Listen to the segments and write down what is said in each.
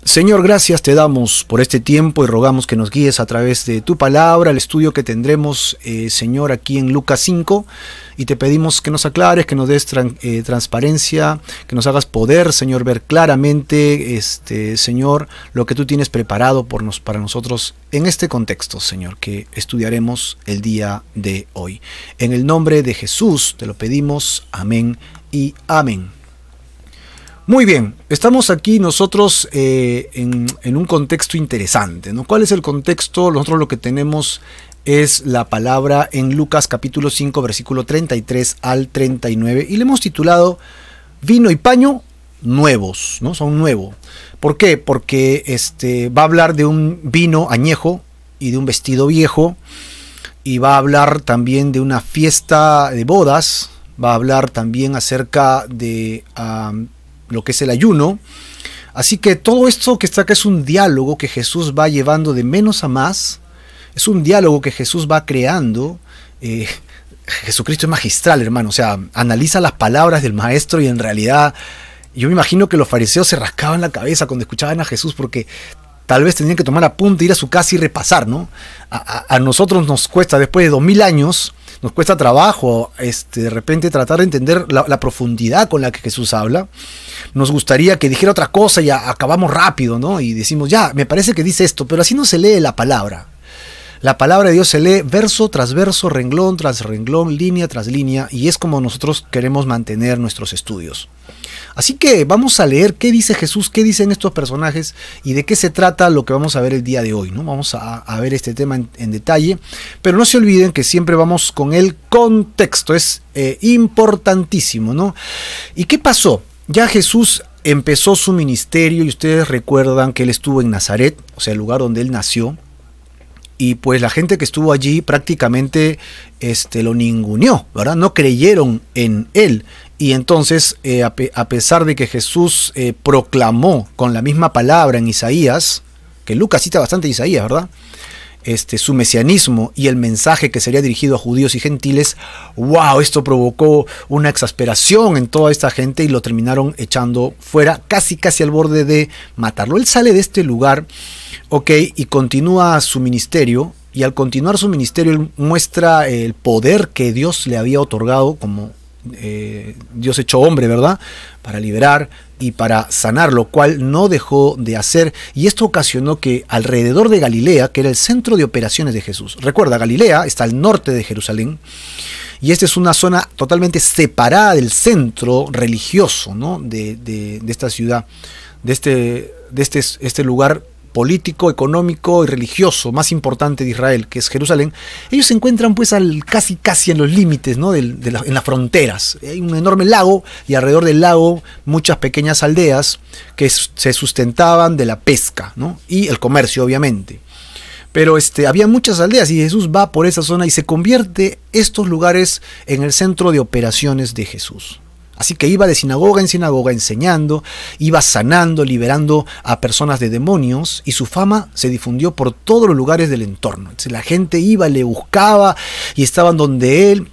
Señor, gracias te damos por este tiempo y rogamos que nos guíes a través de tu palabra, el estudio que tendremos, Señor, aquí en Lucas 5, y te pedimos que nos aclares, que nos des transparencia, que nos hagas poder, Señor, ver claramente, Señor, lo que tú tienes preparado para nosotros en este contexto, Señor, que estudiaremos el día de hoy. En el nombre de Jesús te lo pedimos, amén y amén. Muy bien, estamos aquí nosotros en un contexto interesante, ¿no? ¿Cuál es el contexto? Nosotros lo que tenemos es la palabra en Lucas capítulo 5, versículo 33 al 39, y le hemos titulado Vino y paño nuevos, ¿no? Son nuevos. ¿Por qué? Porque va a hablar de un vino añejo y de un vestido viejo, y va a hablar también de una fiesta de bodas, va a hablar también acerca de lo que es el ayuno. Así que todo esto que está acá es un diálogo que Jesús va llevando de menos a más, es un diálogo que Jesús va creando. Jesucristo es magistral, hermano, o sea, analiza las palabras del maestro, y en realidad yo me imagino que los fariseos se rascaban la cabeza cuando escuchaban a Jesús, porque tal vez tenían que tomar apunte, ir a su casa y repasar, ¿no? A nosotros nos cuesta, después de 2000 años, nos cuesta trabajo de repente tratar de entender la profundidad con la que Jesús habla. Nos gustaría que dijera otra cosa y acabamos rápido, ¿no? Y decimos, ya, me parece que dice esto, pero así no se lee la palabra. La palabra de Dios se lee verso tras verso, renglón tras renglón, línea tras línea, y es como nosotros queremos mantener nuestros estudios. Así que vamos a leer qué dice Jesús, qué dicen estos personajes y de qué se trata lo que vamos a ver el día de hoy, ¿no? Vamos a ver este tema en detalle, pero no se olviden que siempre vamos con el contexto, es importantísimo, ¿no? ¿Y qué pasó? Ya Jesús empezó su ministerio, y ustedes recuerdan que él estuvo en Nazaret, o sea, el lugar donde él nació, y pues la gente que estuvo allí prácticamente lo ninguneó, ¿verdad? No creyeron en él. Y entonces, a pesar de que Jesús proclamó con la misma palabra en Isaías, que Lucas cita bastante Isaías, ¿verdad? Su mesianismo y el mensaje que sería dirigido a judíos y gentiles, wow, esto provocó una exasperación en toda esta gente y lo terminaron echando fuera, casi al borde de matarlo. Él sale de este lugar, ok, y continúa su ministerio, y al continuar su ministerio él muestra el poder que Dios le había otorgado como Dios hecho hombre, ¿verdad? Para liberar y para sanar, lo cual no dejó de hacer, y esto ocasionó que alrededor de Galilea, que era el centro de operaciones de Jesús, recuerda, Galilea está al norte de Jerusalén, y esta es una zona totalmente separada del centro religioso, ¿no? de esta ciudad, de este lugar político, económico y religioso más importante de Israel, que es Jerusalén. Ellos se encuentran pues casi en los límites, ¿no? en las fronteras. Hay un enorme lago, y alrededor del lago muchas pequeñas aldeas que se sustentaban de la pesca, ¿no? Y el comercio, obviamente. Pero había muchas aldeas, y Jesús va por esa zona y se convierte estos lugares en el centro de operaciones de Jesús. Así que iba de sinagoga en sinagoga enseñando, iba sanando, liberando a personas de demonios, y su fama se difundió por todos los lugares del entorno. Entonces la gente iba, le buscaba y estaban donde él,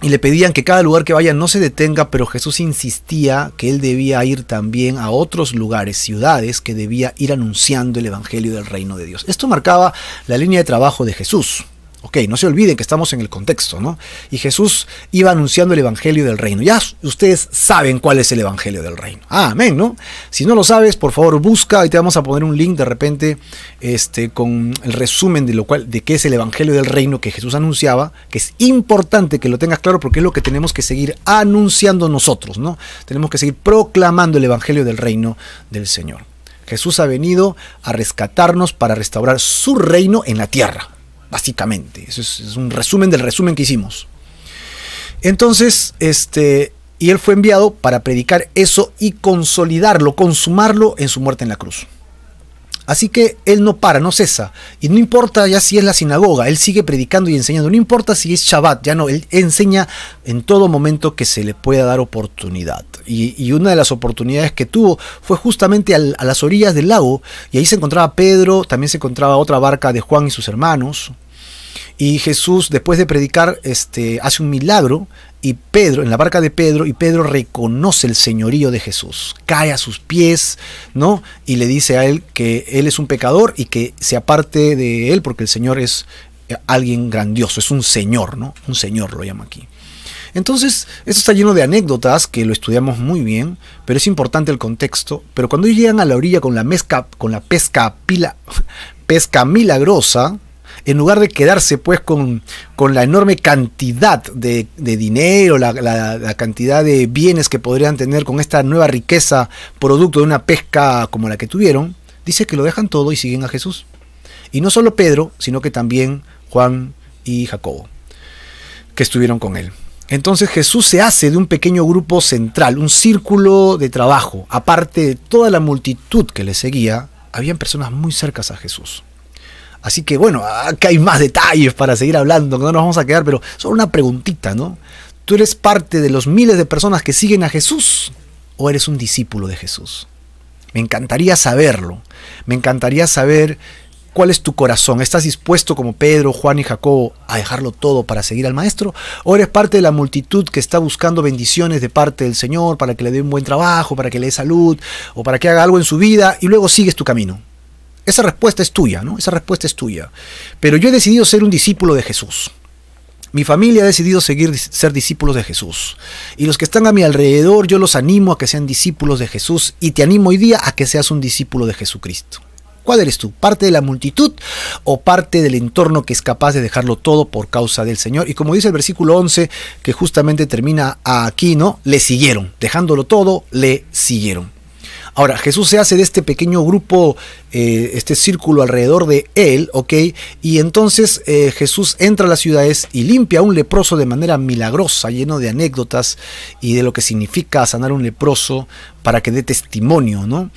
y le pedían que cada lugar que vaya no se detenga, pero Jesús insistía que él debía ir también a otros lugares, ciudades, que debía ir anunciando el evangelio del reino de Dios. Esto marcaba la línea de trabajo de Jesús. Ok, no se olviden que estamos en el contexto, ¿no? Y Jesús iba anunciando el evangelio del reino. Ya ustedes saben cuál es el evangelio del reino. Ah, amén, ¿no? Si no lo sabes, por favor busca, y te vamos a poner un link de repente con el resumen de qué es el evangelio del reino que Jesús anunciaba, que es importante que lo tengas claro, porque es lo que tenemos que seguir anunciando nosotros, ¿no? Tenemos que seguir proclamando el evangelio del reino del Señor. Jesús ha venido a rescatarnos para restaurar su reino en la tierra. Básicamente, eso es un resumen del resumen que hicimos. Entonces, y él fue enviado para predicar eso y consolidarlo, consumarlo en su muerte en la cruz. Así que él no para, no cesa, y no importa ya si es la sinagoga, él sigue predicando y enseñando, no importa si es Shabbat, ya no, él enseña en todo momento que se le pueda dar oportunidad. Y una de las oportunidades que tuvo fue justamente a las orillas del lago, y ahí se encontraba Pedro, también se encontraba otra barca de Juan y sus hermanos, Y Jesús, después de predicar, hace un milagro, y Pedro, en la barca de Pedro, y Pedro reconoce el señorío de Jesús, cae a sus pies, ¿no? Y le dice a él que él es un pecador y que se aparte de él porque el Señor es alguien grandioso, es un señor, ¿no? Un señor lo llama aquí. Entonces, esto está lleno de anécdotas que lo estudiamos muy bien, pero es importante el contexto. Pero cuando llegan a la orilla con la pesca milagrosa, en lugar de quedarse pues con la enorme cantidad de dinero, la cantidad de bienes que podrían tener con esta nueva riqueza producto de una pesca como la que tuvieron, dice que lo dejan todo y siguen a Jesús. Y no solo Pedro, sino que también Juan y Jacobo, que estuvieron con él. Entonces Jesús se hace de un pequeño grupo central, un círculo de trabajo. Aparte de toda la multitud que le seguía, habían personas muy cercanas a Jesús. Así que bueno, acá hay más detalles para seguir hablando, no nos vamos a quedar, pero solo una preguntita, ¿no? ¿Tú eres parte de los miles de personas que siguen a Jesús o eres un discípulo de Jesús? Me encantaría saberlo, me encantaría saber cuál es tu corazón. ¿Estás dispuesto como Pedro, Juan y Jacobo a dejarlo todo para seguir al Maestro? ¿O eres parte de la multitud que está buscando bendiciones de parte del Señor para que le dé un buen trabajo, para que le dé salud o para que haga algo en su vida y luego sigues tu camino? Esa respuesta es tuya, ¿no? Esa respuesta es tuya. Pero yo he decidido ser un discípulo de Jesús. Mi familia ha decidido ser discípulos de Jesús. Y los que están a mi alrededor, yo los animo a que sean discípulos de Jesús. Y te animo hoy día a que seas un discípulo de Jesucristo. ¿Cuál eres tú? ¿Parte de la multitud o parte del entorno que es capaz de dejarlo todo por causa del Señor? Y como dice el versículo 11, que justamente termina aquí, ¿no? Le siguieron. Dejándolo todo, le siguieron. Ahora, Jesús se hace de este pequeño grupo, este círculo alrededor de él, ¿ok? Y entonces Jesús entra a las ciudades y limpia a un leproso de manera milagrosa, lleno de anécdotas y de lo que significa sanar a un leproso para que dé testimonio, ¿no?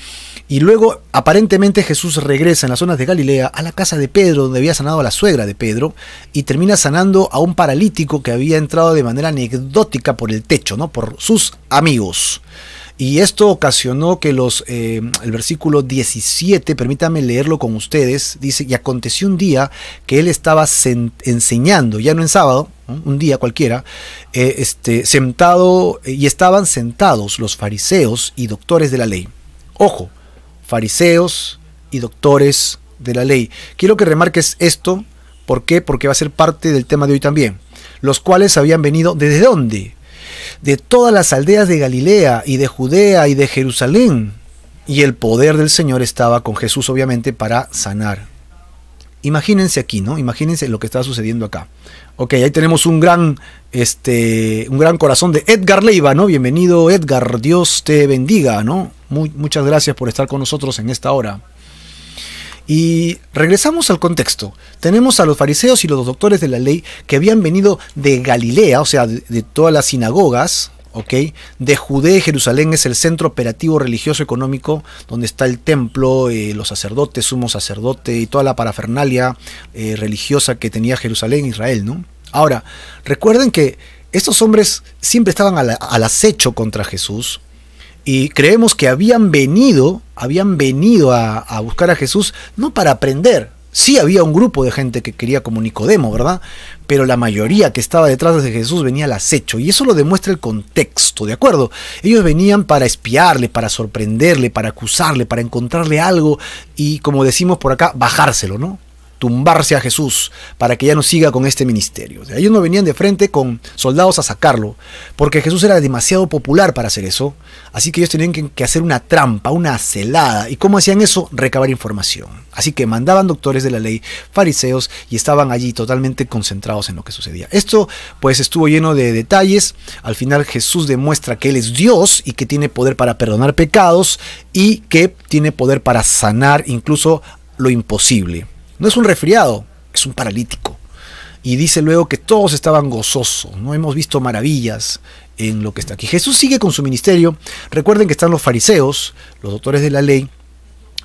Y luego, aparentemente, Jesús regresa en las zonas de Galilea a la casa de Pedro, donde había sanado a la suegra de Pedro, y termina sanando a un paralítico que había entrado de manera anecdótica por el techo, ¿no? Por sus amigos. Y esto ocasionó que el versículo 17, permítanme leerlo con ustedes, dice: y aconteció un día que él estaba enseñando, ya no en sábado, ¿no? Un día cualquiera, sentado, y estaban sentados los fariseos y doctores de la ley. Ojo, fariseos y doctores de la ley. Quiero que remarques esto. ¿Por qué? Porque va a ser parte del tema de hoy también. Los cuales habían venido, ¿desde dónde? De todas las aldeas de Galilea y de Judea y de Jerusalén. Y el poder del Señor estaba con Jesús, obviamente, para sanar. Imagínense aquí, ¿no? Imagínense lo que está sucediendo acá. Ok, ahí tenemos un gran corazón de Edgar Leiva, ¿no? Bienvenido, Edgar. Dios te bendiga, ¿no? Muchas gracias por estar con nosotros en esta hora. Y regresamos al contexto. Tenemos a los fariseos y los doctores de la ley que habían venido de Galilea, o sea, de todas las sinagogas, ¿ok? De Judea y Jerusalén es el centro operativo religioso económico, donde está el templo, los sacerdotes, sumo sacerdote y toda la parafernalia religiosa que tenía Jerusalén e Israel, ¿no? Ahora, recuerden que estos hombres siempre estaban al acecho contra Jesús. Y creemos que habían venido a buscar a Jesús no para aprender. Sí había un grupo de gente que quería como Nicodemo, ¿verdad? Pero la mayoría que estaba detrás de Jesús venía al acecho. Y eso lo demuestra el contexto, ¿de acuerdo? Ellos venían para espiarle, para sorprenderle, para acusarle, para encontrarle algo y, como decimos por acá, bajárselo, ¿no? Tumbarse a Jesús para que ya no siga con este ministerio. O sea, ellos no venían de frente con soldados a sacarlo, porque Jesús era demasiado popular para hacer eso, así que ellos tenían que hacer una trampa, una celada. ¿Y cómo hacían eso? Recabar información. Así que mandaban doctores de la ley, fariseos, y estaban allí totalmente concentrados en lo que sucedía. Esto pues estuvo lleno de detalles. Al final Jesús demuestra que Él es Dios y que tiene poder para perdonar pecados y que tiene poder para sanar incluso lo imposible. No es un resfriado, es un paralítico. Y dice luego que todos estaban gozosos, ¿no? Hemos visto maravillas en lo que está aquí. Jesús sigue con su ministerio. Recuerden que están los fariseos, los doctores de la ley,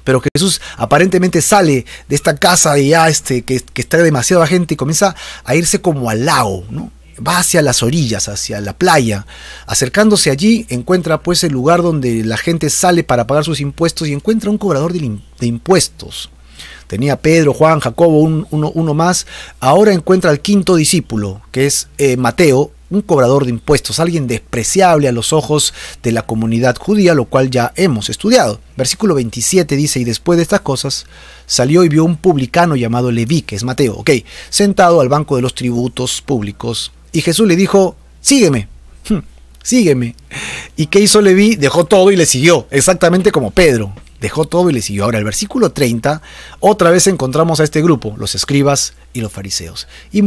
pero Jesús aparentemente sale de esta casa de ya que está demasiada gente y comienza a irse como al lago, ¿no? Va hacia las orillas, hacia la playa. Acercándose allí, encuentra pues el lugar donde la gente sale para pagar sus impuestos y encuentra un cobrador de impuestos. Tenía Pedro, Juan, Jacobo, uno más. Ahora encuentra al quinto discípulo, que es Mateo, un cobrador de impuestos, alguien despreciable a los ojos de la comunidad judía, lo cual ya hemos estudiado. Versículo 27 dice, y después de estas cosas, salió y vio un publicano llamado Leví, que es Mateo, sentado al banco de los tributos públicos. Y Jesús le dijo, sígueme, sígueme. ¿Y qué hizo Leví? Dejó todo y le siguió, exactamente como Pedro. Dejó todo y le siguió. Ahora, el versículo 30, otra vez encontramos a este grupo, los escribas y los fariseos. Y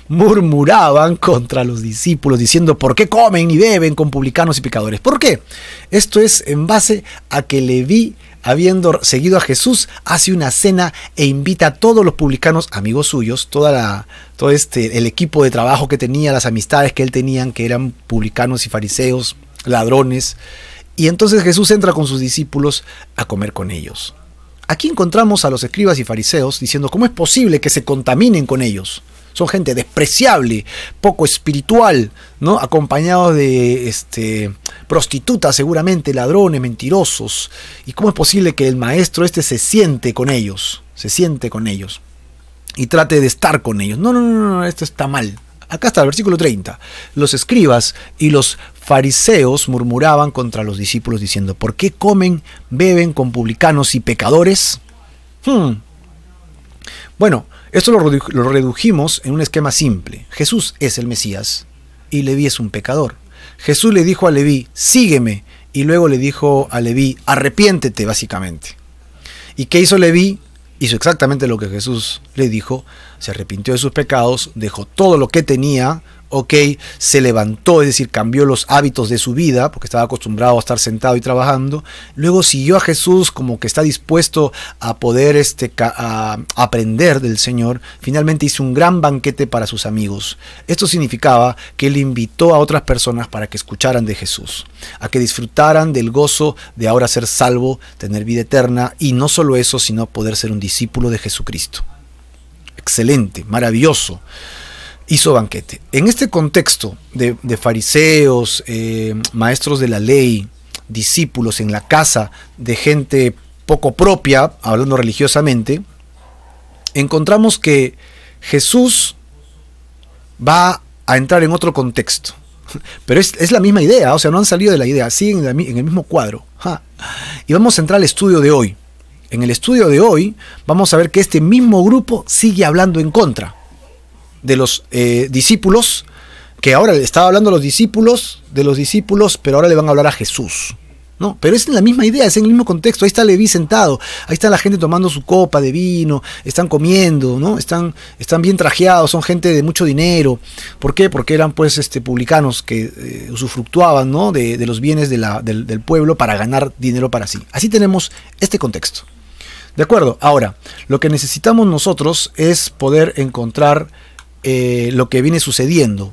murmuraban contra los discípulos, diciendo, ¿por qué comen y beben con publicanos y pecadores? ¿Por qué? Esto es en base a que Leví, habiendo seguido a Jesús, hace una cena e invita a todos los publicanos, amigos suyos, el equipo de trabajo que tenía, las amistades que él tenía, que eran publicanos y fariseos, ladrones. Y entonces Jesús entra con sus discípulos a comer con ellos. Aquí encontramos a los escribas y fariseos diciendo, ¿cómo es posible que se contaminen con ellos? Son gente despreciable, poco espiritual, ¿no? Acompañados de prostitutas seguramente, ladrones, mentirosos. ¿Y cómo es posible que el maestro se siente con ellos? Se siente con ellos y trate de estar con ellos. No, esto está mal. Acá está el versículo 30. Los escribas y los fariseos murmuraban contra los discípulos diciendo, ¿por qué comen, beben con publicanos y pecadores? Bueno, esto lo redujimos en un esquema simple. Jesús es el Mesías y Leví es un pecador. Jesús le dijo a Leví, sígueme, y luego le dijo a Leví, arrepiéntete, básicamente. ¿Y qué hizo Leví? Hizo exactamente lo que Jesús le dijo, se arrepintió de sus pecados, dejó todo lo que tenía, se levantó, es decir, cambió los hábitos de su vida, porque estaba acostumbrado a estar sentado y trabajando, luego siguió a Jesús como que está dispuesto a poder a aprender del Señor, finalmente hizo un gran banquete para sus amigos. Esto significaba que él invitó a otras personas para que escucharan de Jesús, a que disfrutaran del gozo de ahora ser salvo, tener vida eterna, y no solo eso, sino poder ser un discípulo de Jesucristo. Excelente, maravilloso. Hizo banquete. En este contexto de fariseos, maestros de la ley, discípulos en la casa de gente poco propia, hablando religiosamente, encontramos que Jesús va a entrar en otro contexto. Pero es la misma idea, o sea, no han salido de la idea, siguen en el mismo cuadro. Y vamos a entrar al estudio de hoy. En el estudio de hoy vamos a ver que este mismo grupo sigue hablando en contra de los discípulos, que ahora le estaba hablando a los discípulos, pero ahora le van a hablar a Jesús, ¿no? Pero es la misma idea, es en el mismo contexto. Ahí está Leví sentado, ahí está la gente tomando su copa de vino, están comiendo, ¿no? Están bien trajeados, son gente de mucho dinero. ¿Por qué? Porque eran publicanos que usufructuaban, ¿no? de los bienes del pueblo para ganar dinero para sí. Así tenemos este contexto. ¿De acuerdo? Ahora, lo que necesitamos nosotros es poder encontrar lo que viene sucediendo.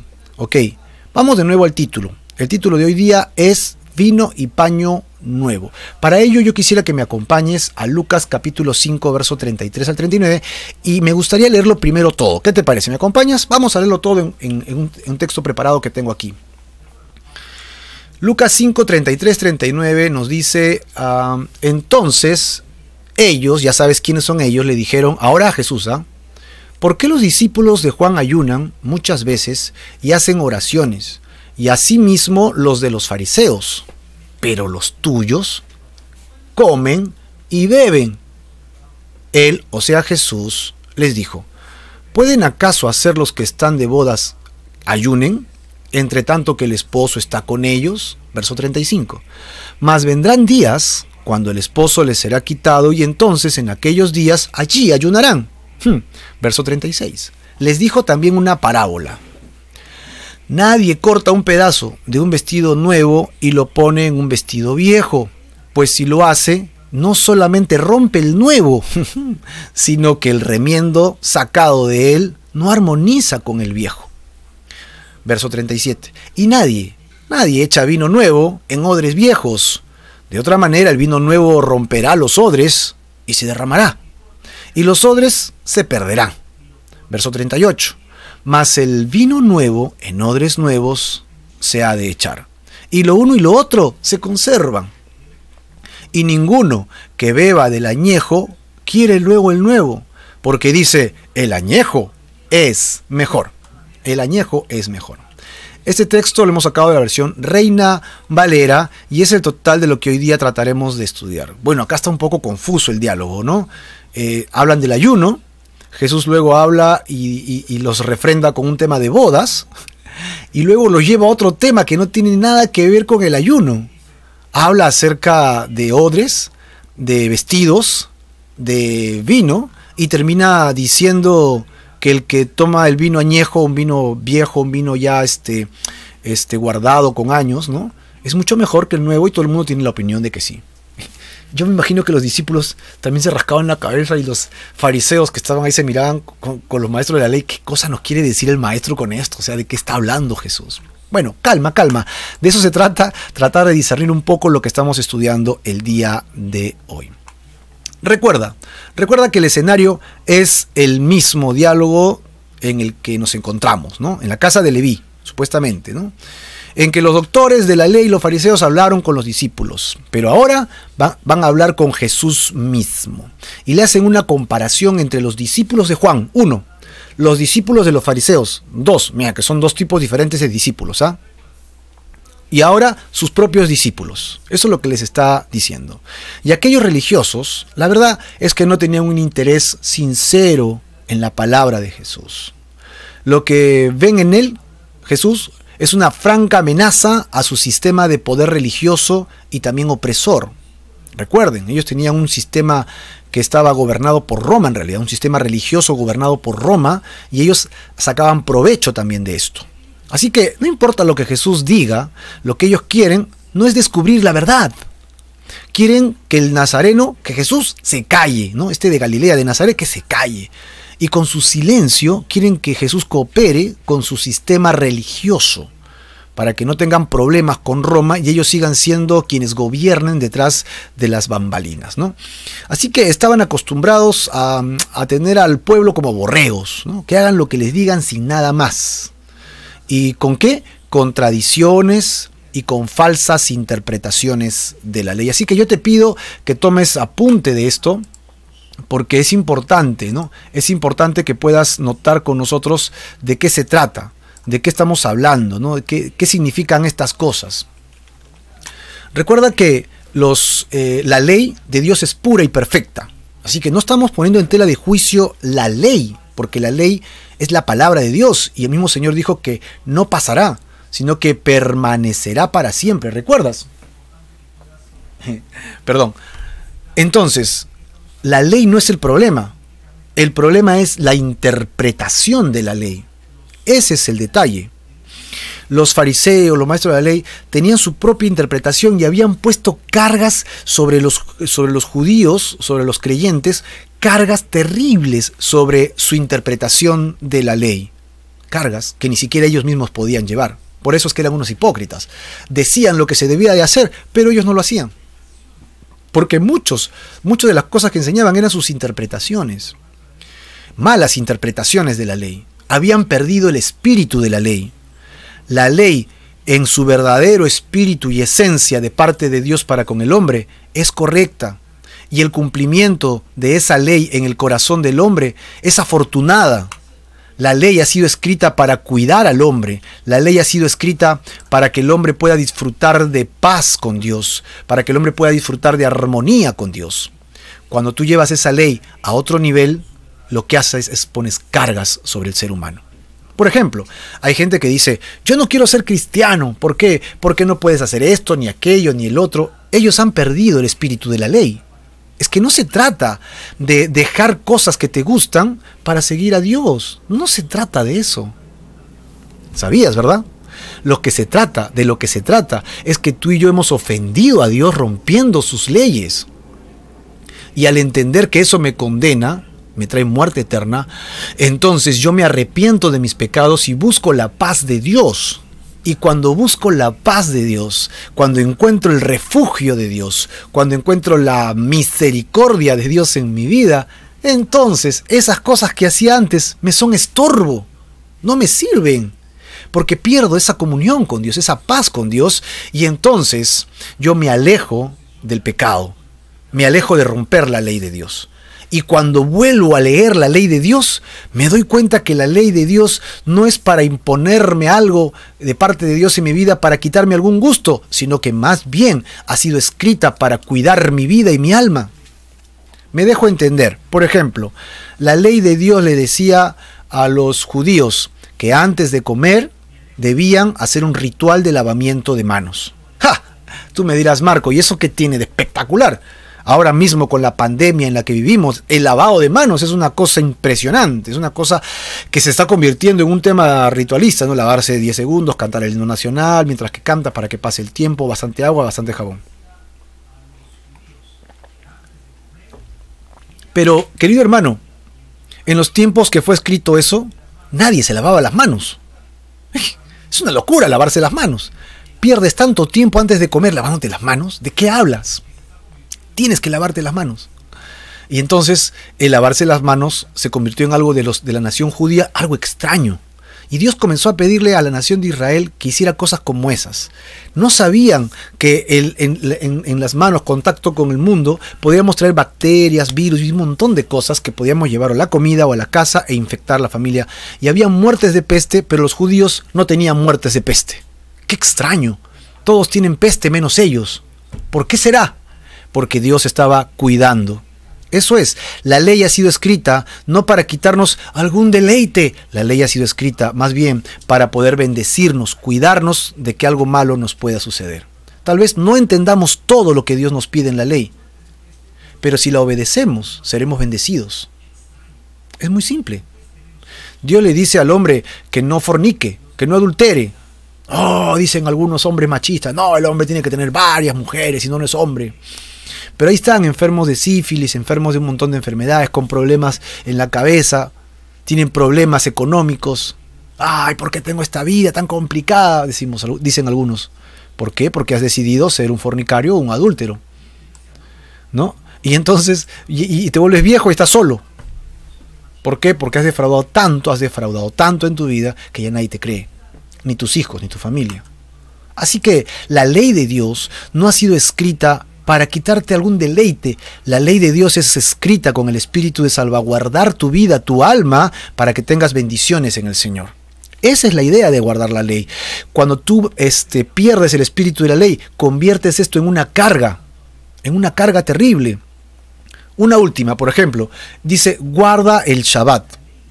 Vamos de nuevo al título. El título de hoy día es Vino y paño nuevo. Para ello yo quisiera que me acompañes a Lucas capítulo 5 verso 33 al 39 y me gustaría leerlo primero todo. ¿Qué te parece? ¿Me acompañas? Vamos a leerlo todo en un texto preparado que tengo aquí. Lucas 5, 33, 39 nos dice, entonces ellos, ya sabes quiénes son ellos, le dijeron ahora a Jesús, ¿por qué los discípulos de Juan ayunan muchas veces y hacen oraciones? Y asimismo los de los fariseos, pero los tuyos comen y beben. Él, o sea Jesús, les dijo, ¿pueden acaso hacer los que están de bodas ayunen, entre tanto que el esposo está con ellos? Verso 35. Mas vendrán días cuando el esposo les será quitado y entonces en aquellos días allí ayunarán. Verso 36. Les dijo también una parábola. Nadie corta un pedazo de un vestido nuevo y lo pone en un vestido viejo, pues si lo hace, no solamente rompe el nuevo, sino que el remiendo sacado de él no armoniza con el viejo. Verso 37. Y nadie echa vino nuevo en odres viejos. De otra manera, el vino nuevo romperá los odres y se derramará, y los odres se perderán. Verso 38. Mas el vino nuevo en odres nuevos se ha de echar, y lo uno y lo otro se conservan. y ninguno que beba del añejo quiere luego el nuevo, porque dice, el añejo es mejor. El añejo es mejor. Este texto lo hemos sacado de la versión Reina Valera y es el total de lo que hoy día trataremos de estudiar. Bueno, acá está un poco confuso el diálogo, ¿no? Hablan del ayuno, Jesús luego habla y los refrenda con un tema de bodas, y luego los lleva a otro tema que no tiene nada que ver con el ayuno. Habla acerca de odres, de vestidos, de vino, y termina diciendo que el que toma el vino añejo, un vino viejo, un vino ya guardado con años, ¿no?, es mucho mejor que el nuevo, y todo el mundo tiene la opinión de que sí. Yo me imagino que los discípulos también se rascaban la cabeza y los fariseos que estaban ahí se miraban con los maestros de la ley. ¿Qué cosa nos quiere decir el maestro con esto? O sea, ¿de qué está hablando Jesús? Bueno, calma, calma. De eso se trata, tratar de discernir un poco lo que estamos estudiando el día de hoy. Recuerda que el escenario es el mismo diálogo en el que nos encontramos, ¿no? En la casa de Leví, supuestamente, ¿no?, en que los doctores de la ley y los fariseos hablaron con los discípulos, pero ahora van a hablar con Jesús mismo. Y le hacen una comparación entre los discípulos de Juan, 1, los discípulos de los fariseos, 2, mira que son dos tipos diferentes de discípulos, ¿ah? Y ahora sus propios discípulos. Eso es lo que les está diciendo. Y aquellos religiosos, la verdad es que no tenían un interés sincero en la palabra de Jesús. Lo que ven en él, Jesús, es una franca amenaza a su sistema de poder religioso y también opresor. Recuerden, ellos tenían un sistema que estaba gobernado por Roma en realidad, un sistema religioso gobernado por Roma, y ellos sacaban provecho también de esto. Así que no importa lo que Jesús diga, lo que ellos quieren no es descubrir la verdad. Quieren que el nazareno, que Jesús se calle, ¿no? Este de Galilea, de Nazaret, que se calle. Y con su silencio quieren que Jesús coopere con su sistema religioso para que no tengan problemas con Roma y ellos sigan siendo quienes gobiernen detrás de las bambalinas, ¿no? Así que estaban acostumbrados a tener al pueblo como borregos, ¿no?, que hagan lo que les digan sin nada más. ¿Y con qué? Con tradiciones y con falsas interpretaciones de la ley. Así que yo te pido que tomes apunte de esto, porque es importante, ¿no? Es importante que puedas notar con nosotros de qué se trata, de qué estamos hablando, ¿no? ¿Qué significan estas cosas? Recuerda que la ley de Dios es pura y perfecta. Así que no estamos poniendo en tela de juicio la ley, porque la ley es la palabra de Dios. Y el mismo Señor dijo que no pasará, sino que permanecerá para siempre. ¿Recuerdas? Perdón. Entonces, la ley no es el problema. El problema es la interpretación de la ley. Ese es el detalle. Los fariseos, los maestros de la ley, tenían su propia interpretación y habían puesto cargas sobre los judíos, sobre los creyentes, cargas terribles sobre su interpretación de la ley. Cargas que ni siquiera ellos mismos podían llevar. Por eso es que eran unos hipócritas. Decían lo que se debía de hacer, pero ellos no lo hacían. Porque muchas de las cosas que enseñaban eran sus interpretaciones. Malas interpretaciones de la ley. Habían perdido el espíritu de la ley. La ley, en su verdadero espíritu y esencia de parte de Dios para con el hombre, es correcta. Y el cumplimiento de esa ley en el corazón del hombre es afortunada. La ley ha sido escrita para cuidar al hombre. La ley ha sido escrita para que el hombre pueda disfrutar de paz con Dios, para que el hombre pueda disfrutar de armonía con Dios. Cuando tú llevas esa ley a otro nivel, lo que haces es pones cargas sobre el ser humano. Por ejemplo, hay gente que dice, yo no quiero ser cristiano. ¿Por qué? Porque no puedes hacer esto, ni aquello, ni el otro. Ellos han perdido el espíritu de la ley. Es que no se trata de dejar cosas que te gustan para seguir a Dios. No se trata de eso. ¿Sabías, verdad? De lo que se trata es que tú y yo hemos ofendido a Dios rompiendo sus leyes. Y al entender que eso me condena, me trae muerte eterna, entonces yo me arrepiento de mis pecados y busco la paz de Dios. Y cuando busco la paz de Dios, cuando encuentro el refugio de Dios, cuando encuentro la misericordia de Dios en mi vida, entonces esas cosas que hacía antes me son estorbo, no me sirven, porque pierdo esa comunión con Dios, esa paz con Dios, y entonces yo me alejo del pecado. me alejo de romper la ley de Dios. Y cuando vuelvo a leer la ley de Dios, me doy cuenta que la ley de Dios no es para imponerme algo de parte de Dios en mi vida para quitarme algún gusto, sino que más bien ha sido escrita para cuidar mi vida y mi alma. Me dejo entender. Por ejemplo, la ley de Dios le decía a los judíos que antes de comer debían hacer un ritual de lavamiento de manos. ¡Ja! Tú me dirás, Marco, ¿y eso qué tiene de espectacular? Ahora mismo con la pandemia en la que vivimos, el lavado de manos es una cosa impresionante, es una cosa que se está convirtiendo en un tema ritualista, ¿no? Lavarse 10 segundos, cantar el himno nacional, mientras que canta para que pase el tiempo, bastante agua, bastante jabón. Pero, querido hermano, en los tiempos que fue escrito eso, nadie se lavaba las manos. Es una locura lavarse las manos. Pierdes tanto tiempo antes de comer lavándote las manos. ¿De qué hablas? Tienes que lavarte las manos. Y entonces el lavarse las manos se convirtió en algo de la nación judía, algo extraño. Y Dios comenzó a pedirle a la nación de Israel que hiciera cosas como esas. No sabían que en las manos, contacto con el mundo, podíamos traer bacterias, virus y un montón de cosas que podíamos llevar a la comida o a la casa e infectar la familia. Y había muertes de peste, pero los judíos no tenían muertes de peste. ¡Qué extraño! Todos tienen peste menos ellos. ¿Por qué será? Porque Dios estaba cuidando. Eso es, la ley ha sido escrita no para quitarnos algún deleite, la ley ha sido escrita más bien para poder bendecirnos, cuidarnos de que algo malo nos pueda suceder. Tal vez no entendamos todo lo que Dios nos pide en la ley, pero si la obedecemos, seremos bendecidos. Es muy simple. Dios le dice al hombre que no fornique, que no adultere. Oh, dicen algunos hombres machistas, no, el hombre tiene que tener varias mujeres, si no, no es hombre. Pero ahí están enfermos de sífilis, enfermos de un montón de enfermedades, con problemas en la cabeza, tienen problemas económicos. Ay, ¿por qué tengo esta vida tan complicada? Dicen algunos. ¿Por qué? Porque has decidido ser un fornicario o un adúltero, ¿no? Y entonces, y te vuelves viejo y estás solo. ¿Por qué? Porque has defraudado tanto en tu vida que ya nadie te cree. Ni tus hijos, ni tu familia. Así que la ley de Dios no ha sido escrita para quitarte algún deleite. La ley de Dios es escrita con el espíritu de salvaguardar tu vida, tu alma, para que tengas bendiciones en el Señor. Esa es la idea de guardar la ley. Cuando tú pierdes el espíritu de la ley, conviertes esto en una carga terrible. Una última, por ejemplo, dice, guarda el Shabbat,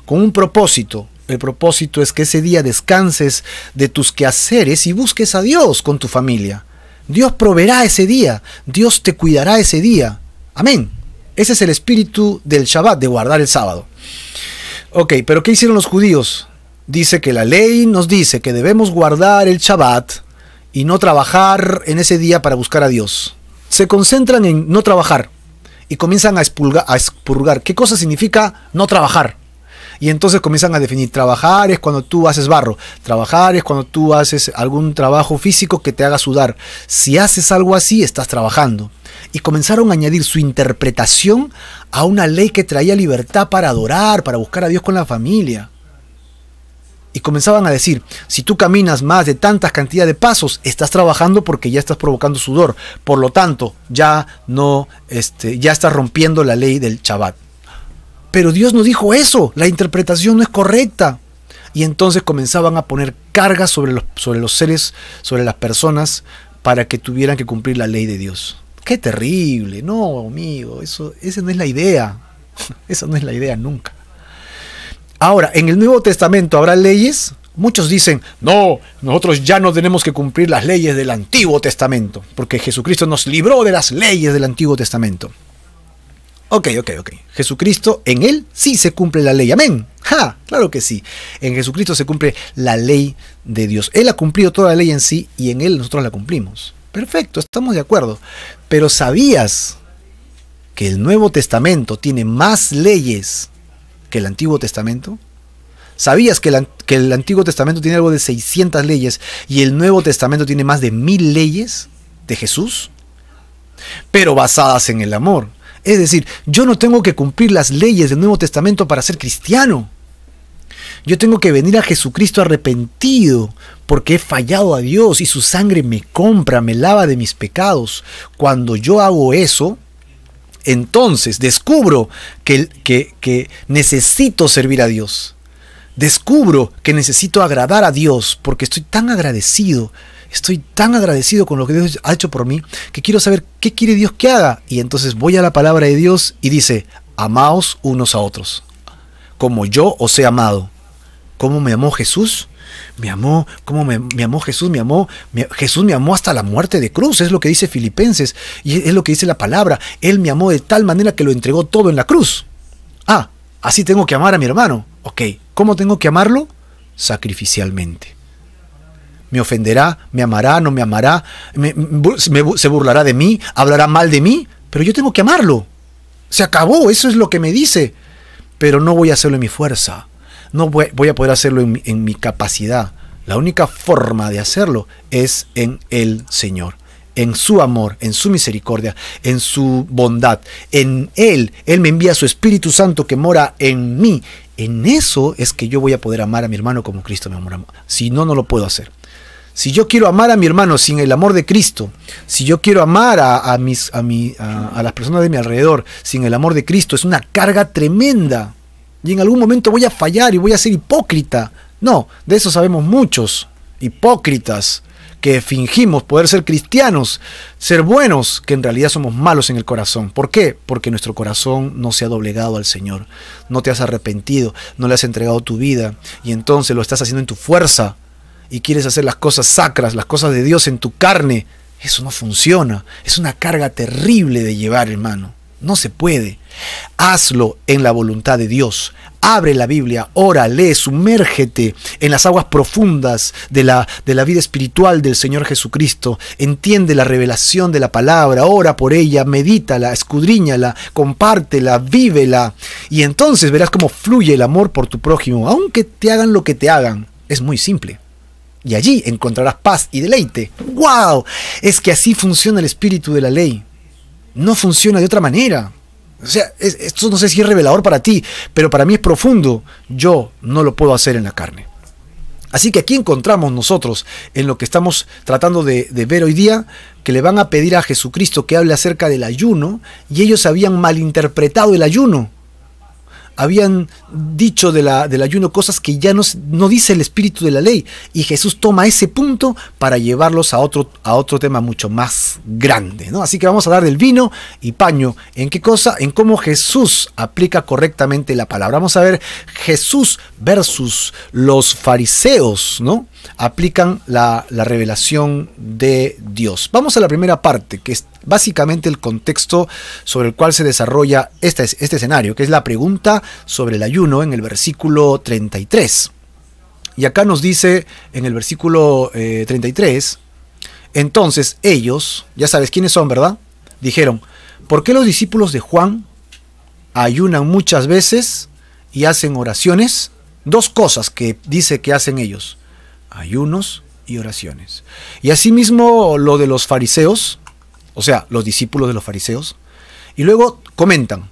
con un propósito. El propósito es que ese día descanses de tus quehaceres y busques a Dios con tu familia. Dios proveerá ese día, Dios te cuidará ese día. Amén. Ese es el espíritu del Shabbat, de guardar el sábado. Ok, pero ¿qué hicieron los judíos? Dice que la ley nos dice que debemos guardar el Shabbat y no trabajar en ese día para buscar a Dios. Se concentran en no trabajar y comienzan a expurgar. ¿Qué cosa significa no trabajar? Y entonces comienzan a definir, trabajar es cuando tú haces barro, trabajar es cuando tú haces algún trabajo físico que te haga sudar. Si haces algo así, estás trabajando. Y comenzaron a añadir su interpretación a una ley que traía libertad para adorar, para buscar a Dios con la familia. Y comenzaban a decir, si tú caminas más de tantas cantidades de pasos, estás trabajando porque ya estás provocando sudor. Por lo tanto, ya estás rompiendo la ley del Shabbat. Pero Dios no dijo eso, la interpretación no es correcta. Y entonces comenzaban a poner cargas sobre los seres, sobre las personas, para que tuvieran que cumplir la ley de Dios. ¡Qué terrible! No, amigo, esa no es la idea. Esa no es la idea nunca. Ahora, ¿en el Nuevo Testamento habrá leyes? Muchos dicen, no, nosotros ya no tenemos que cumplir las leyes del Antiguo Testamento, porque Jesucristo nos libró de las leyes del Antiguo Testamento. Ok. Jesucristo, en Él sí se cumple la ley. Amén. ¡Ja! Claro que sí. En Jesucristo se cumple la ley de Dios. Él ha cumplido toda la ley en sí y en Él nosotros la cumplimos. Perfecto, estamos de acuerdo. Pero ¿sabías que el Nuevo Testamento tiene más leyes que el Antiguo Testamento? ¿Sabías que el Antiguo Testamento tiene algo de 600 leyes y el Nuevo Testamento tiene más de 1000 leyes de Jesús? Pero basadas en el amor. Es decir, yo no tengo que cumplir las leyes del Nuevo Testamento para ser cristiano. Yo tengo que venir a Jesucristo arrepentido porque he fallado a Dios y su sangre me compra, me lava de mis pecados. Cuando yo hago eso, entonces descubro que necesito servir a Dios. Descubro que necesito agradar a Dios porque estoy tan agradecido. Estoy tan agradecido con lo que Dios ha hecho por mí que quiero saber qué quiere Dios que haga. Y entonces voy a la palabra de Dios y dice, amaos unos a otros, como yo os he amado. ¿Cómo me amó Jesús? Me amó, ¿cómo me amó Jesús? Jesús me amó hasta la muerte de cruz, es lo que dice Filipenses, y es lo que dice la palabra. Él me amó de tal manera que lo entregó todo en la cruz. Ah, así tengo que amar a mi hermano. Ok, ¿cómo tengo que amarlo? Sacrificialmente. ¿Me ofenderá? ¿Me amará? ¿No me amará? ¿Se burlará de mí? ¿Hablará mal de mí? Pero yo tengo que amarlo. Se acabó, eso es lo que me dice. Pero no voy a hacerlo en mi fuerza. No voy a poder hacerlo en mi capacidad. La única forma de hacerlo es en el Señor. En su amor, en su misericordia, en su bondad. En Él. Él me envía su Espíritu Santo que mora en mí. En eso es que yo voy a poder amar a mi hermano como Cristo me amó. Si no, no lo puedo hacer. Si yo quiero amar a mi hermano sin el amor de Cristo, si yo quiero amar a las personas de mi alrededor sin el amor de Cristo, es una carga tremenda. Y en algún momento voy a fallar y voy a ser hipócrita. No, de eso sabemos muchos, hipócritas, que fingimos poder ser cristianos, ser buenos, que en realidad somos malos en el corazón. ¿Por qué? Porque nuestro corazón no se ha doblegado al Señor. No te has arrepentido, no le has entregado tu vida, y entonces lo estás haciendo en tu fuerza. Y quieres hacer las cosas sacras, las cosas de Dios en tu carne. Eso no funciona. Es una carga terrible de llevar, hermano. No se puede. Hazlo en la voluntad de Dios. Abre la Biblia, ora, lee, sumérgete en las aguas profundas de la vida espiritual del Señor Jesucristo. Entiende la revelación de la palabra, ora por ella, medítala, escudriñala, compártela, vívela. Y entonces verás cómo fluye el amor por tu prójimo, aunque te hagan lo que te hagan. Es muy simple. Y allí encontrarás paz y deleite. ¡Wow! Es que así funciona el espíritu de la ley. No funciona de otra manera. O sea, esto no sé si es revelador para ti, pero para mí es profundo. Yo no lo puedo hacer en la carne. Así que aquí encontramos nosotros, en lo que estamos tratando de ver hoy día, que le van a pedir a Jesucristo que hable acerca del ayuno, y ellos habían malinterpretado el ayuno. Habían dicho del ayuno cosas que ya no dice el espíritu de la ley. Y Jesús toma ese punto para llevarlos a otro tema mucho más grande, ¿no? Así que vamos a hablar del vino y paño. ¿En qué cosa? En cómo Jesús aplica correctamente la palabra. Vamos a ver Jesús versus los fariseos, ¿no? Aplican la revelación de Dios. Vamos a la primera parte, que es básicamente el contexto sobre el cual se desarrolla este escenario, que es la pregunta sobre el ayuno en el versículo 33. Y acá nos dice en el versículo 33, entonces ellos, ya sabes quiénes son, ¿verdad? Dijeron, ¿por qué los discípulos de Juan ayunan muchas veces y hacen oraciones? Dos cosas que dice que hacen ellos: ayunos y oraciones. Y asimismo lo de los fariseos, o sea, los discípulos de los fariseos. Y luego comentan,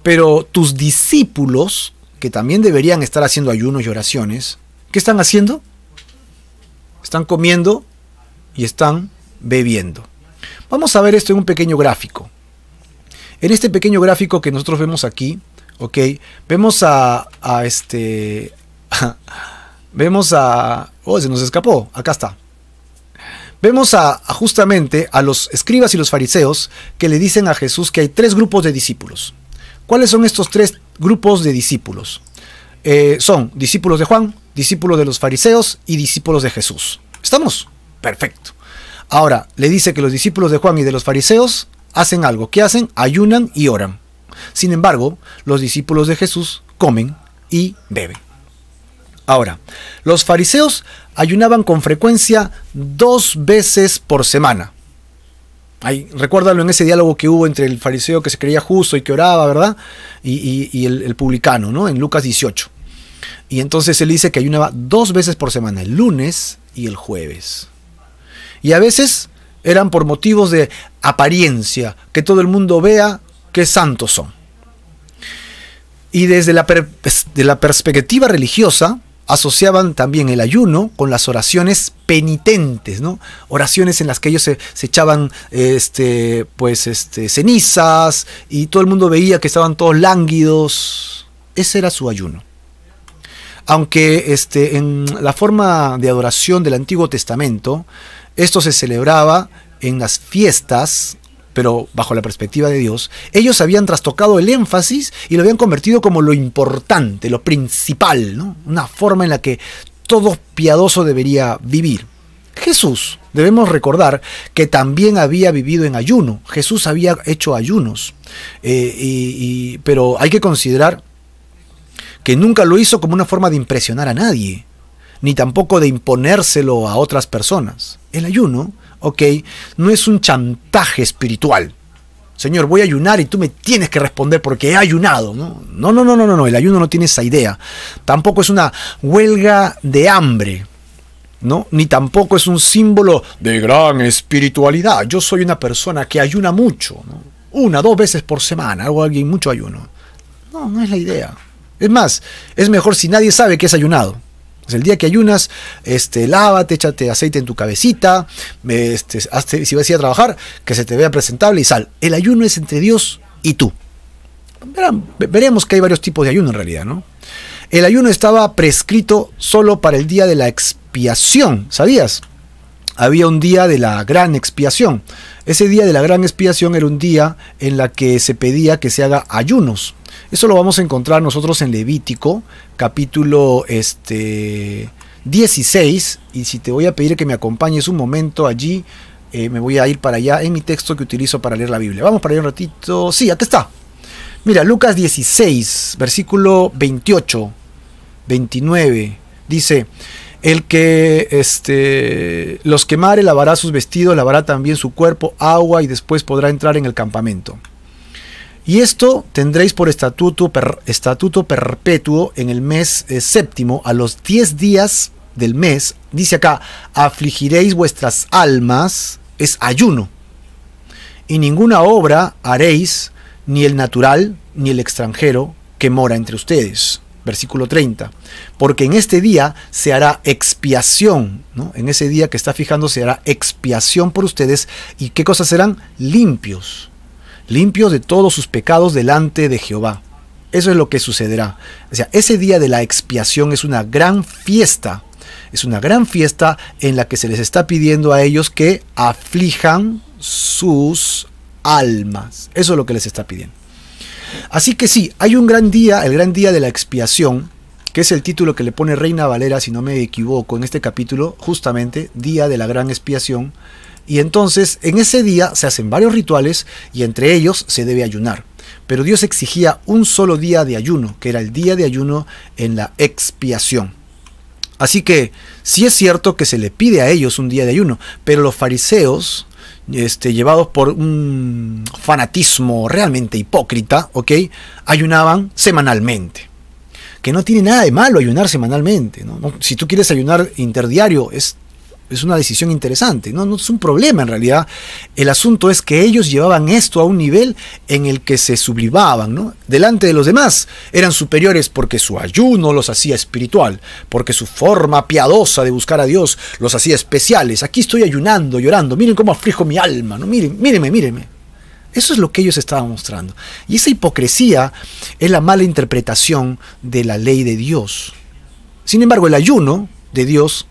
pero tus discípulos, que también deberían estar haciendo ayunos y oraciones, ¿qué están haciendo? Están comiendo y están bebiendo. Vamos a ver esto en un pequeño gráfico. En este pequeño gráfico que nosotros vemos aquí, ¿ok? Vemos oh, se nos escapó, acá está. Vemos justamente a los escribas y los fariseos que le dicen a Jesús que hay tres grupos de discípulos. ¿Cuáles son estos tres grupos de discípulos? Son discípulos de Juan, discípulos de los fariseos y discípulos de Jesús. ¿Estamos? Perfecto. Ahora, le dice que los discípulos de Juan y de los fariseos hacen algo. ¿Qué hacen? Ayunan y oran. Sin embargo, los discípulos de Jesús comen y beben. Ahora, los fariseos ayunaban con frecuencia 2 veces por semana. Recuérdalo en ese diálogo que hubo entre el fariseo que se creía justo y que oraba, ¿verdad? Y el publicano, ¿no? En Lucas 18. Y entonces él dice que ayunaba 2 veces por semana, el lunes y el jueves. Y a veces eran por motivos de apariencia, que todo el mundo vea qué santos son. Y desde la perspectiva religiosa, asociaban también el ayuno con las oraciones penitentes, ¿no? Oraciones en las que ellos se echaban cenizas y todo el mundo veía que estaban todos lánguidos. Ese era su ayuno. Aunque en la forma de adoración del Antiguo Testamento, esto se celebraba en las fiestas, pero bajo la perspectiva de Dios, ellos habían trastocado el énfasis y lo habían convertido como lo importante, lo principal, ¿no? Una forma en la que todo piadoso debería vivir. Jesús, debemos recordar que también había vivido en ayuno. Jesús había hecho ayunos, pero hay que considerar que nunca lo hizo como una forma de impresionar a nadie, ni tampoco de imponérselo a otras personas. El ayuno, no es un chantaje espiritual. Señor, voy a ayunar y tú me tienes que responder porque he ayunado. No, el ayuno no tiene esa idea. Tampoco es una huelga de hambre, ¿no? Ni tampoco es un símbolo de gran espiritualidad. Yo soy una persona que ayuna mucho, ¿no? 1 o 2 veces por semana, hago alguien mucho ayuno. No es la idea. Es más, es mejor si nadie sabe que es ayunado. Pues el día que ayunas, lávate, échate aceite en tu cabecita, si vas a ir a trabajar, que se te vea presentable y sal. El ayuno es entre Dios y tú. Veremos que hay varios tipos de ayuno en realidad, ¿no? El ayuno estaba prescrito solo para el día de la expiación, ¿sabías? Había un día de la gran expiación. Ese día de la gran expiación era un día en la que se pedía que se haga ayunos. Eso lo vamos a encontrar nosotros en Levítico, capítulo 16. Y si te voy a pedir que me acompañes un momento allí, me voy a ir para allá en mi texto que utilizo para leer la Biblia. Vamos para allá un ratito. Sí, aquí está. Mira, Lucas 16, versículo 28, 29. Dice: el que los quemare lavará sus vestidos, lavará también su cuerpo, agua, y después podrá entrar en el campamento. Y esto tendréis por estatuto perpetuo en el mes séptimo, a los 10 días del mes. Dice acá: afligiréis vuestras almas, es ayuno. Y ninguna obra haréis, ni el natural, ni el extranjero, que mora entre ustedes. Versículo 30. Porque en este día se hará expiación, ¿no? En ese día que está fijando se hará expiación por ustedes. ¿Y qué cosas serán? Limpios. Limpios de todos sus pecados delante de Jehová. Eso es lo que sucederá. O sea, ese día de la expiación es una gran fiesta. Es una gran fiesta en la que se les está pidiendo a ellos que aflijan sus almas. Eso es lo que les está pidiendo. Así que sí, hay un gran día, el gran día de la expiación, que es el título que le pone Reina Valera, si no me equivoco, en este capítulo, justamente, Día de la Gran Expiación. Y entonces, en ese día se hacen varios rituales y entre ellos se debe ayunar. Pero Dios exigía un solo día de ayuno, que era el día de ayuno en la expiación. Así que sí es cierto que se le pide a ellos un día de ayuno, pero los fariseos, llevados por un fanatismo realmente hipócrita, ayunaban semanalmente. Que no tiene nada de malo ayunar semanalmente, ¿no? Si tú quieres ayunar interdiario, es una decisión interesante, no es un problema en realidad. El asunto es que ellos llevaban esto a un nivel en el que se sublimaban, ¿no? Delante de los demás eran superiores porque su ayuno los hacía espiritual, porque su forma piadosa de buscar a Dios los hacía especiales. Aquí estoy ayunando, llorando, miren cómo aflijo mi alma, ¿no? Mírenme. Eso es lo que ellos estaban mostrando. Y esa hipocresía es la mala interpretación de la ley de Dios. Sin embargo, el ayuno de Dios,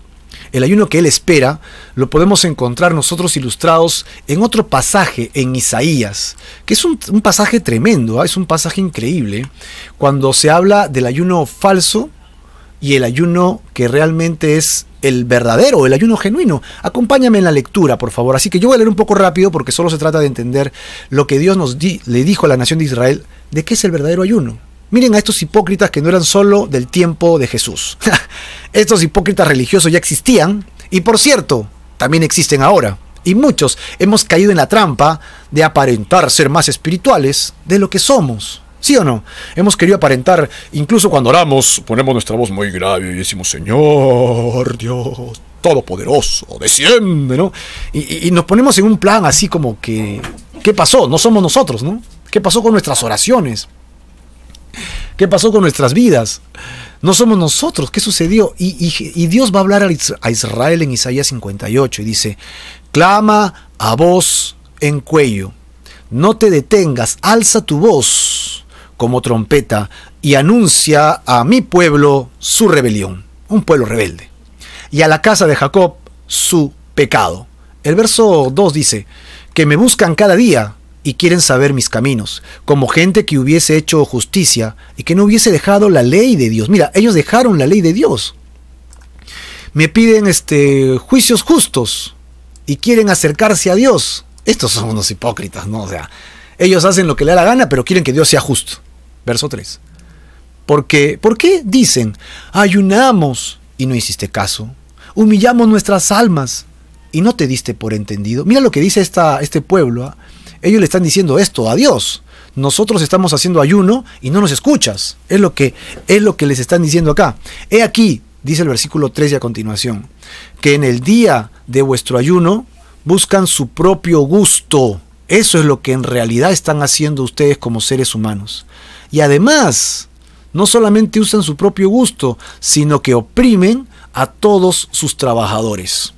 el ayuno que Él espera, lo podemos encontrar nosotros ilustrados en otro pasaje en Isaías, que es un pasaje tremendo, es un pasaje increíble, cuando se habla del ayuno falso y el ayuno que realmente es el verdadero, el ayuno genuino. Acompáñame en la lectura, por favor. Así que yo voy a leer un poco rápido porque solo se trata de entender lo que Dios le dijo a la nación de Israel de qué es el verdadero ayuno. Miren a estos hipócritas que no eran solo del tiempo de Jesús. Estos hipócritas religiosos ya existían y, por cierto, también existen ahora. Y muchos hemos caído en la trampa de aparentar ser más espirituales de lo que somos. ¿Sí o no? Hemos querido aparentar, incluso cuando oramos, ponemos nuestra voz muy grave y decimos: Señor Dios Todopoderoso, desciende, ¿no? Y nos ponemos en un plan así como que, ¿qué pasó? No somos nosotros, ¿no? ¿Qué pasó con nuestras oraciones? ¿Qué pasó con nuestras vidas? No somos nosotros. ¿Qué sucedió? Y Dios va a hablar a Israel en Isaías 58 y dice: clama a voz en cuello, no te detengas, alza tu voz como trompeta y anuncia a mi pueblo su rebelión, un pueblo rebelde, y a la casa de Jacob su pecado. El verso 2 dice: que me buscan cada día y quieren saber mis caminos, como gente que hubiese hecho justicia y que no hubiese dejado la ley de Dios. Mira, ellos dejaron la ley de Dios. Me piden juicios justos y quieren acercarse a Dios. Estos son unos hipócritas, ¿no? O sea, ellos hacen lo que le da la gana, pero quieren que Dios sea justo. Verso 3. ¿Por qué dicen: ayunamos y no hiciste caso? Humillamos nuestras almas y no te diste por entendido. Mira lo que dice este pueblo, ¿eh? Ellos le están diciendo esto a Dios. Nosotros estamos haciendo ayuno y no nos escuchas. Es lo que les están diciendo acá. He aquí, dice el versículo 3 y a continuación, que en el día de vuestro ayuno buscan su propio gusto. Eso es lo que en realidad están haciendo ustedes como seres humanos. Y además, no solamente usan su propio gusto, sino que oprimen a todos sus trabajadores.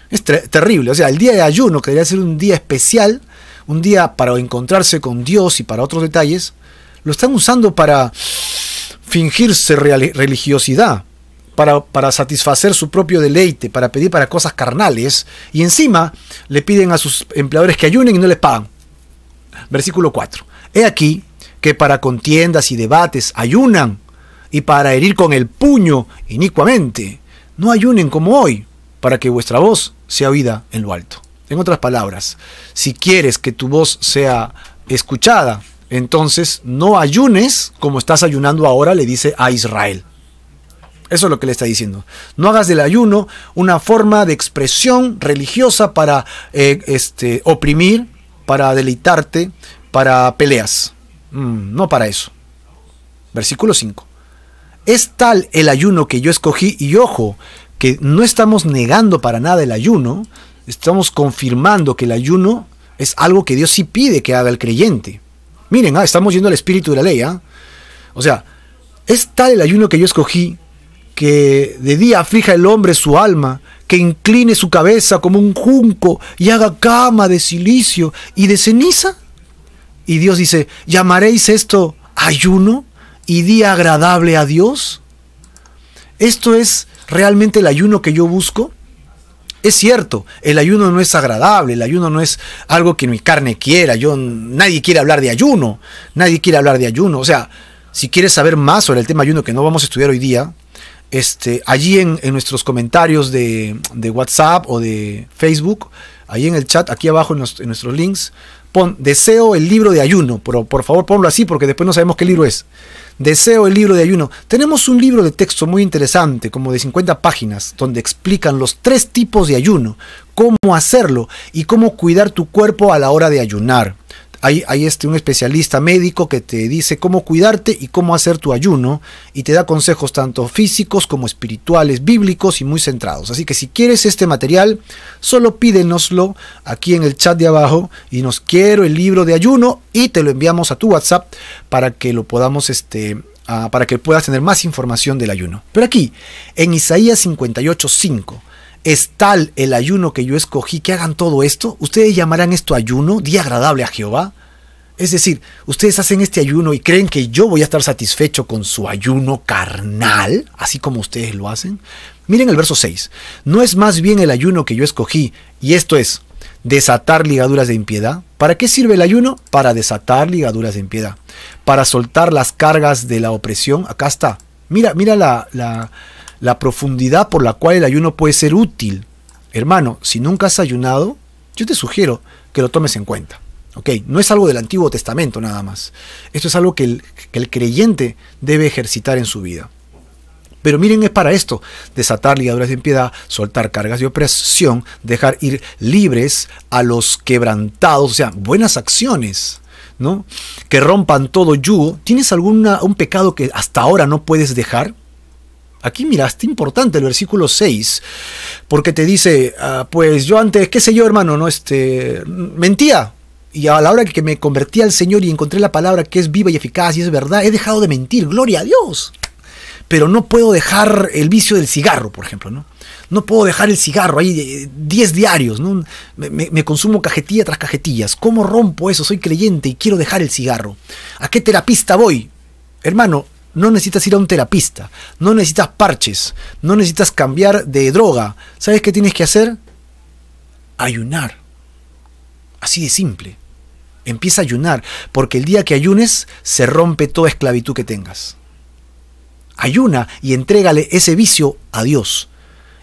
Es terrible. O sea, el día de ayuno, que debería ser un día especial, un día para encontrarse con Dios y para otros detalles, lo están usando para fingirse religiosidad, para satisfacer su propio deleite, para pedir para cosas carnales, y encima le piden a sus empleadores que ayunen y no les pagan. Versículo 4. He aquí que para contiendas y debates ayunan, y para herir con el puño inicuamente. No ayunen como hoy, para que vuestra voz sea oída en lo alto. En otras palabras, si quieres que tu voz sea escuchada, entonces no ayunes como estás ayunando ahora, le dice a Israel. Eso es lo que le está diciendo. No hagas del ayuno una forma de expresión religiosa para oprimir, para deleitarte, para peleas. No para eso. Versículo 5. Es tal el ayuno que yo escogí, y ojo, que no estamos negando para nada el ayuno, estamos confirmando que el ayuno es algo que Dios sí pide que haga el creyente. Miren, estamos yendo al espíritu de la ley. O sea, es tal el ayuno que yo escogí, que de día aflija el hombre su alma, que incline su cabeza como un junco y haga cama de silicio y de ceniza. Y Dios dice: ¿llamaréis esto ayuno y día agradable a Dios? ¿Esto es realmente el ayuno que yo busco? Es cierto, el ayuno no es agradable, el ayuno no es algo que mi carne quiera. Nadie quiere hablar de ayuno, nadie quiere hablar de ayuno. O sea, si quieres saber más sobre el tema ayuno, que no vamos a estudiar hoy día, allí en nuestros comentarios de WhatsApp o de Facebook, ahí en el chat, aquí abajo en nuestros links, pon deseo el libro de ayuno, pero por favor ponlo así porque después no sabemos qué libro es. Deseo el libro de ayuno. Tenemos un libro de texto muy interesante, como de 50 páginas, donde explican los 3 tipos de ayuno, cómo hacerlo y cómo cuidar tu cuerpo a la hora de ayunar. Hay un especialista médico que te dice cómo cuidarte y cómo hacer tu ayuno, y te da consejos tanto físicos como espirituales, bíblicos y muy centrados. Así que si quieres este material, solo pídenoslo aquí en el chat de abajo y nos quiero el libro de ayuno, y te lo enviamos a tu WhatsApp para que lo podamos para que puedas tener más información del ayuno. Pero aquí en Isaías 58:5 es tal el ayuno que yo escogí que hagan todo esto. ¿Ustedes llamarán esto ayuno, día agradable a Jehová? Es decir, ustedes hacen este ayuno y creen que yo voy a estar satisfecho con su ayuno carnal, así como ustedes lo hacen. Miren el verso 6. ¿No es más bien el ayuno que yo escogí, y esto es desatar ligaduras de impiedad? ¿Para qué sirve el ayuno? Para desatar ligaduras de impiedad, para soltar las cargas de la opresión. Acá está. Mira la profundidad por la cual el ayuno puede ser útil. Hermano, si nunca has ayunado, yo te sugiero que lo tomes en cuenta. ¿Ok? No es algo del Antiguo Testamento nada más. Esto es algo que el creyente debe ejercitar en su vida. Pero miren, es para esto: desatar ligaduras de impiedad, soltar cargas de opresión, dejar ir libres a los quebrantados, o sea, buenas acciones, ¿no? Que rompan todo yugo. ¿Tienes un pecado que hasta ahora no puedes dejar? Aquí mira, está importante el versículo 6, porque te dice, pues yo antes, qué sé yo, hermano, no mentía, Y a la hora que me convertí al Señor y encontré la palabra que es viva y eficaz y es verdad, he dejado de mentir, gloria a Dios. Pero no puedo dejar el vicio del cigarro, por ejemplo, ¿no? No puedo dejar el cigarro, hay 10 diarios, ¿no? Me consumo cajetilla tras cajetillas. ¿Cómo rompo eso? Soy creyente y quiero dejar el cigarro. ¿A qué terapista voy? Hermano, no necesitas ir a un terapista, no necesitas parches, no necesitas cambiar de droga. ¿Sabes qué tienes que hacer? Ayunar. Así de simple. Empieza a ayunar, porque el día que ayunes se rompe toda esclavitud que tengas. Ayuna y entrégale ese vicio a Dios.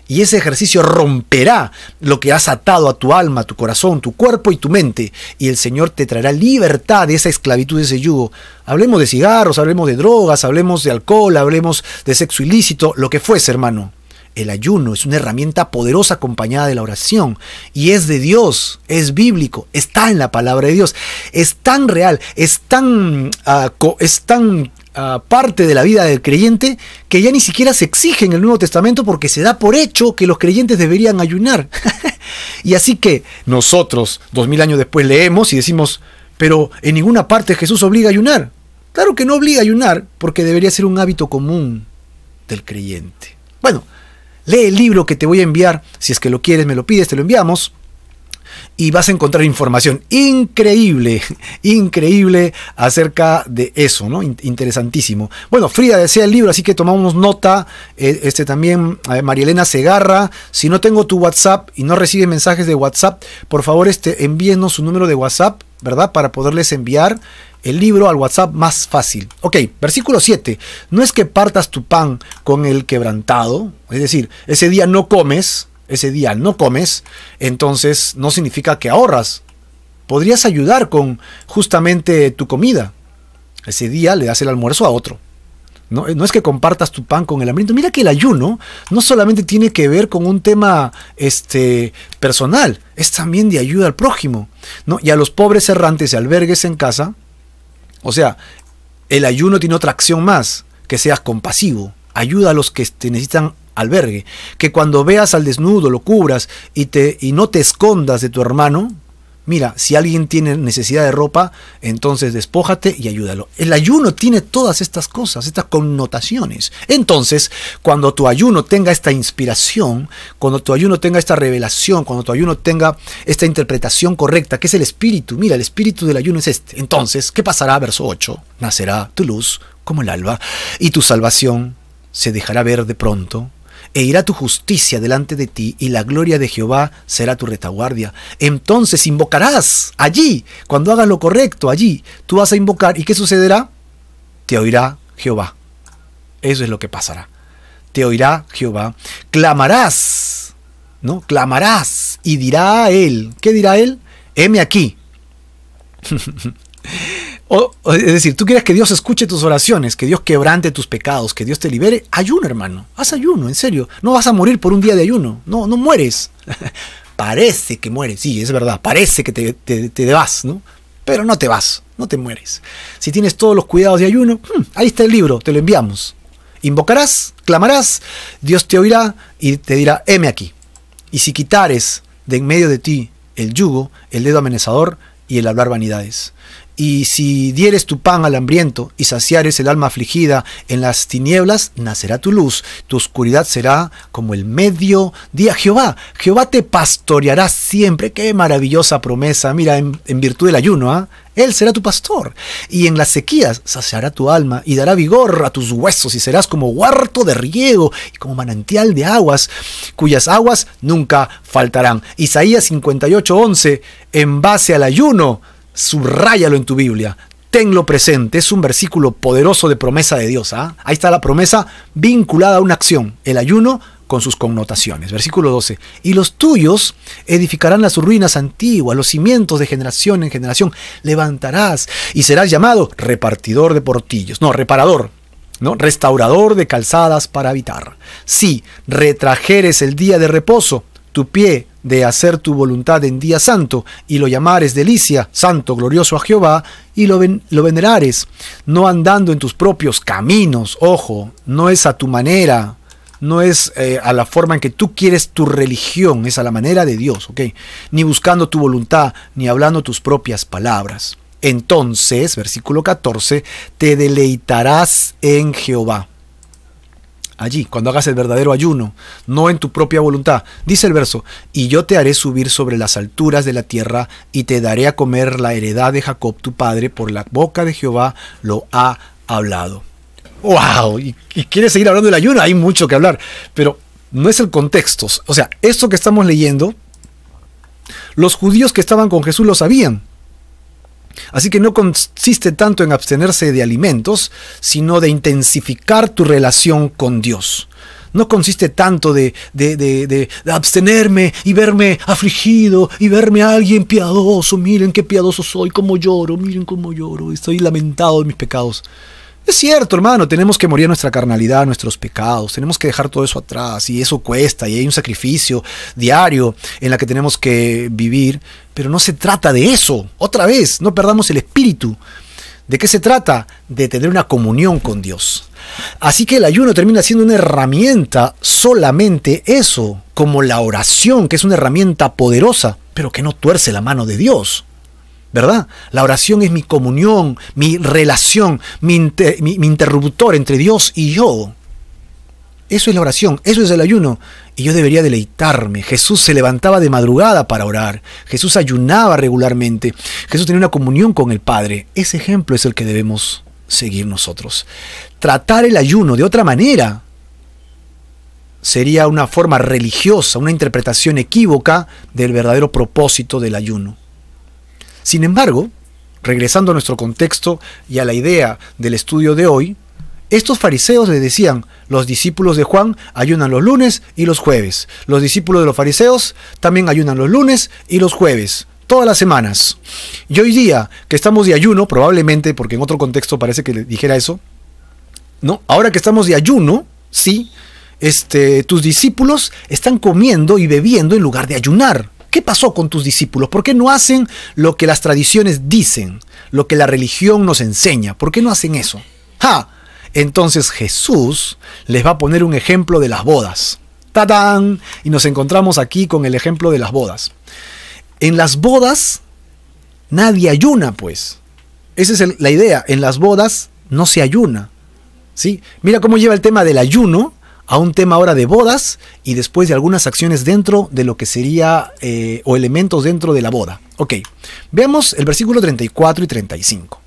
Y ese ejercicio romperá lo que has atado a tu alma, tu corazón, tu cuerpo y tu mente. Y el Señor te traerá libertad de esa esclavitud, de ese yugo. Hablemos de cigarros, hablemos de drogas, hablemos de alcohol, hablemos de sexo ilícito, lo que fuese, hermano. El ayuno es una herramienta poderosa acompañada de la oración. Y es de Dios, es bíblico, está en la palabra de Dios. Es tan real, es tan parte de la vida del creyente que ya ni siquiera se exige en el Nuevo Testamento porque se da por hecho que los creyentes deberían ayunar. Y así que nosotros, 2000 años después, leemos y decimos, pero en ninguna parte Jesús obliga a ayunar. Claro que no obliga a ayunar porque debería ser un hábito común del creyente. Bueno, lee el libro que te voy a enviar, si es que lo quieres, me lo pides, te lo enviamos. Y vas a encontrar información increíble, increíble acerca de eso, ¿no? Interesantísimo. Bueno, Frida desea el libro, así que tomamos nota. También María Elena Segarra. Si no tengo tu WhatsApp y no recibes mensajes de WhatsApp, por favor envíenos su número de WhatsApp, ¿verdad? Para poderles enviar el libro al WhatsApp más fácil. Ok, versículo 7. No es que partas tu pan con el quebrantado, es decir, ese día no comes, entonces no significa que ahorras. Podrías ayudar con justamente tu comida. Ese día le das el almuerzo a otro. No es que compartas tu pan con el hambriento. Mira que el ayuno no solamente tiene que ver con un tema personal, es también de ayuda al prójimo, ¿no? Y a los pobres errantes y albergues en casa. O sea, el ayuno tiene otra acción más, que seas compasivo. Ayuda a los que te necesitan albergue. Que cuando veas al desnudo lo cubras y no te escondas de tu hermano. Mira, si alguien tiene necesidad de ropa, entonces despójate y ayúdalo. El ayuno tiene todas estas cosas, estas connotaciones. Entonces, cuando tu ayuno tenga esta inspiración, cuando tu ayuno tenga esta revelación, cuando tu ayuno tenga esta interpretación correcta, que es el espíritu, mira, el espíritu del ayuno es este. Entonces, ¿qué pasará? Verso 8. Nacerá tu luz como el alba y tu salvación se dejará ver de pronto. E irá tu justicia delante de ti, y la gloria de Jehová será tu retaguardia. Entonces invocarás allí, cuando hagas lo correcto, allí, tú vas a invocar, ¿y qué sucederá? Te oirá Jehová. Eso es lo que pasará. Te oirá Jehová. Clamarás, ¿no? Clamarás, y dirá a él. ¿Qué dirá él? Heme aquí. Es decir, tú quieres que Dios escuche tus oraciones, que Dios quebrante tus pecados, que Dios te libere. Ayuno, hermano. Haz ayuno, en serio. No vas a morir por un día de ayuno. No mueres. Parece que mueres. Sí, es verdad. Parece que te vas, ¿no? Pero no te vas. No te mueres. Si tienes todos los cuidados de ayuno, ahí está el libro. Te lo enviamos. Invocarás, clamarás, Dios te oirá y te dirá, heme aquí. Y si quitares de en medio de ti el yugo, el dedo amenazador y el hablar vanidades. Y si dieres tu pan al hambriento y saciares el alma afligida, en las tinieblas nacerá tu luz, tu oscuridad será como el mediodía. Jehová te pastoreará siempre. Qué maravillosa promesa. Mira, en virtud del ayuno, Él será tu pastor. Y en las sequías saciará tu alma y dará vigor a tus huesos, y serás como huerto de riego y como manantial de aguas, cuyas aguas nunca faltarán. Isaías 58:11, en base al ayuno. Subráyalo en tu Biblia, tenlo presente, es un versículo poderoso de promesa de Dios. Ahí está la promesa vinculada a una acción, el ayuno con sus connotaciones. Versículo 12, y los tuyos edificarán las ruinas antiguas, los cimientos de generación en generación levantarás, y serás llamado repartidor de portillos, reparador, restaurador de calzadas para habitar. Si retrajeres el día de reposo, tu pie de hacer tu voluntad en día santo, y lo llamares delicia, santo, glorioso a Jehová, y lo venerares, no andando en tus propios caminos. Ojo, no es a tu manera, no es a la forma en que tú quieres tu religión, es a la manera de Dios, ¿ok? Ni buscando tu voluntad, ni hablando tus propias palabras. Entonces, versículo 14, te deleitarás en Jehová. Allí, cuando hagas el verdadero ayuno, no en tu propia voluntad. Dice el verso, y yo te haré subir sobre las alturas de la tierra y te daré a comer la heredad de Jacob tu padre, por la boca de Jehová lo ha hablado. ¡Wow! ¿Y quieres seguir hablando del ayuno? Hay mucho que hablar, pero no es el contexto. O sea, esto que estamos leyendo, los judíos que estaban con Jesús lo sabían. Así que no consiste tanto en abstenerse de alimentos, sino de intensificar tu relación con Dios. No consiste tanto de abstenerme y verme afligido y verme a alguien piadoso. Miren qué piadoso soy, cómo lloro, miren cómo lloro, estoy lamentado de mis pecados. Es cierto, hermano, tenemos que morir a nuestra carnalidad, a nuestros pecados, tenemos que dejar todo eso atrás y eso cuesta y hay un sacrificio diario en la que tenemos que vivir, pero no se trata de eso. Otra vez, no perdamos el espíritu. ¿De qué se trata? De tener una comunión con Dios. Así que el ayuno termina siendo una herramienta, solamente eso, como la oración, que es una herramienta poderosa, pero que no tuerce la mano de Dios. ¿Verdad? La oración es mi comunión, mi relación, mi interruptor entre Dios y yo. Eso es la oración, eso es el ayuno. Y yo debería deleitarme. Jesús se levantaba de madrugada para orar. Jesús ayunaba regularmente. Jesús tenía una comunión con el Padre. Ese ejemplo es el que debemos seguir nosotros. Tratar el ayuno de otra manera sería una forma religiosa, una interpretación equívoca del verdadero propósito del ayuno. Sin embargo, regresando a nuestro contexto y a la idea del estudio de hoy, estos fariseos le decían, los discípulos de Juan ayunan los lunes y los jueves. Los discípulos de los fariseos también ayunan los lunes y los jueves, todas las semanas. Y hoy día que estamos de ayuno, probablemente, porque en otro contexto parece que le dijera eso, ¿no? Ahora que estamos de ayuno, sí, tus discípulos están comiendo y bebiendo en lugar de ayunar. ¿Qué pasó con tus discípulos? ¿Por qué no hacen lo que las tradiciones dicen? Lo que la religión nos enseña. ¿Por qué no hacen eso? ¡Ja! Entonces Jesús les va a poner un ejemplo de las bodas. ¡Tatán! Y nos encontramos aquí con el ejemplo de las bodas. En las bodas nadie ayuna, pues. Esa es la idea. En las bodas no se ayuna. ¿Sí? Mira cómo lleva el tema del ayuno a un tema ahora de bodas y después de algunas acciones dentro de lo que sería o elementos dentro de la boda. Ok, veamos el versículo 34 y 35.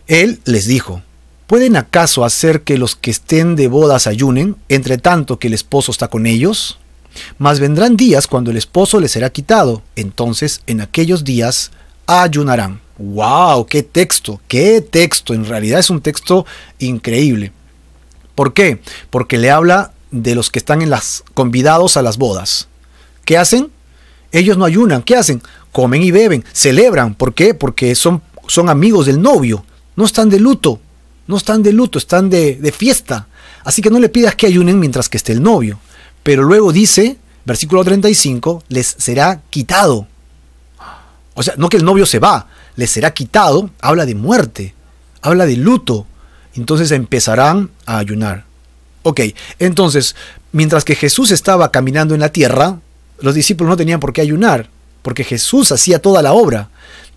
Él les dijo, ¿pueden acaso hacer que los que estén de bodas ayunen, entre tanto que el esposo está con ellos? Mas vendrán días cuando el esposo les será quitado, entonces en aquellos días ayunarán. ¡Wow! ¡Qué texto! ¡Qué texto! En realidad es un texto increíble. ¿Por qué? Porque le habla de los que están convidados a las bodas. ¿Qué hacen? Ellos no ayunan. ¿Qué hacen? Comen y beben, celebran. ¿Por qué? Porque son amigos del novio. No están de luto. No están de luto, están de fiesta. Así que no le pidas que ayunen mientras que esté el novio. Pero luego dice, versículo 35, les será quitado. O sea, no que el novio se va, les será quitado. Habla de muerte, habla de luto. Entonces empezarán a ayunar. Ok, entonces, mientras que Jesús estaba caminando en la tierra, los discípulos no tenían por qué ayunar, porque Jesús hacía toda la obra.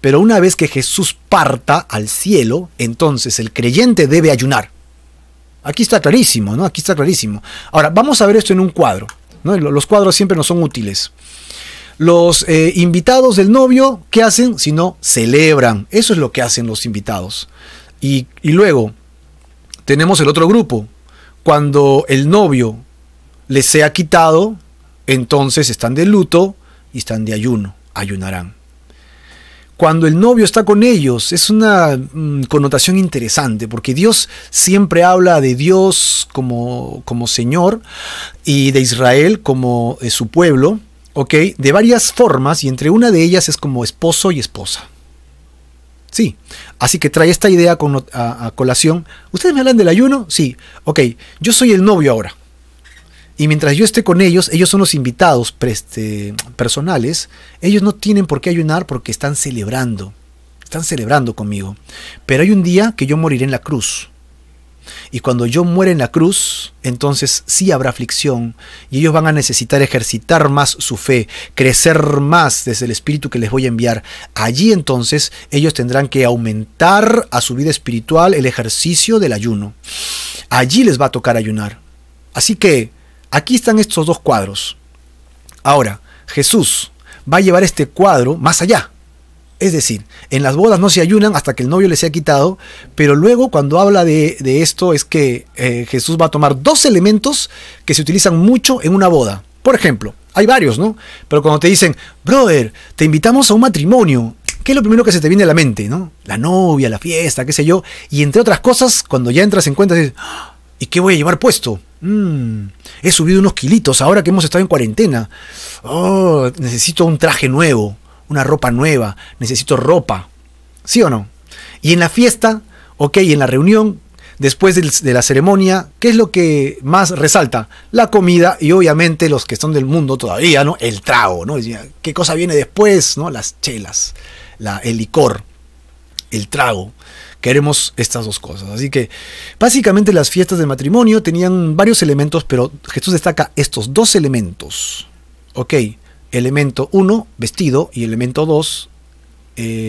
Pero una vez que Jesús parta al cielo, entonces el creyente debe ayunar. Aquí está clarísimo, ¿no? Aquí está clarísimo. Ahora, vamos a ver esto en un cuadro, ¿no? Los cuadros siempre nos son útiles. Los invitados del novio, ¿qué hacen? Si no, celebran. Eso es lo que hacen los invitados. Y luego tenemos el otro grupo. Cuando el novio les sea quitado, entonces están de luto y están de ayuno, ayunarán. Cuando el novio está con ellos, es una connotación interesante, porque Dios siempre habla de Dios como Señor y de Israel como su pueblo, ¿ok? De varias formas, y entre una de ellas es como esposo y esposa. Sí, así que trae esta idea a colación. ¿Ustedes me hablan del ayuno? Sí, ok, yo soy el novio ahora. Y mientras yo esté con ellos, ellos son los invitados personales. Ellos no tienen por qué ayunar porque están celebrando conmigo. Pero hay un día que yo moriré en la cruz. Y cuando yo muera en la cruz, entonces sí habrá aflicción y ellos van a necesitar ejercitar más su fe, crecer más desde el Espíritu que les voy a enviar. Allí entonces ellos tendrán que aumentar a su vida espiritual el ejercicio del ayuno. Allí les va a tocar ayunar. Así que aquí están estos dos cuadros. Ahora, Jesús va a llevar este cuadro más allá. Es decir, en las bodas no se ayunan hasta que el novio les sea quitado, pero luego cuando habla de esto es que Jesús va a tomar dos elementos que se utilizan mucho en una boda. Por ejemplo, hay varios, ¿no? Pero cuando te dicen, brother, te invitamos a un matrimonio, ¿qué es lo primero que se te viene a la mente, no? La novia, la fiesta, qué sé yo. Y entre otras cosas, cuando ya entras en cuenta, dices, ¿y qué voy a llevar puesto? He subido unos kilitos ahora que hemos estado en cuarentena. Oh, necesito un traje nuevo, una ropa nueva, necesito ropa. ¿Sí o no? Y en la fiesta, ok, en la reunión, después de la ceremonia, ¿qué es lo que más resalta? La comida y obviamente los que son del mundo todavía, ¿no? El trago, ¿no? ¿Qué cosa viene después? ¿No? Las chelas, el licor, el trago. Queremos estas dos cosas. Así que básicamente las fiestas de matrimonio tenían varios elementos, pero Jesús destaca estos dos elementos. Ok, elemento 1, vestido, y elemento 2,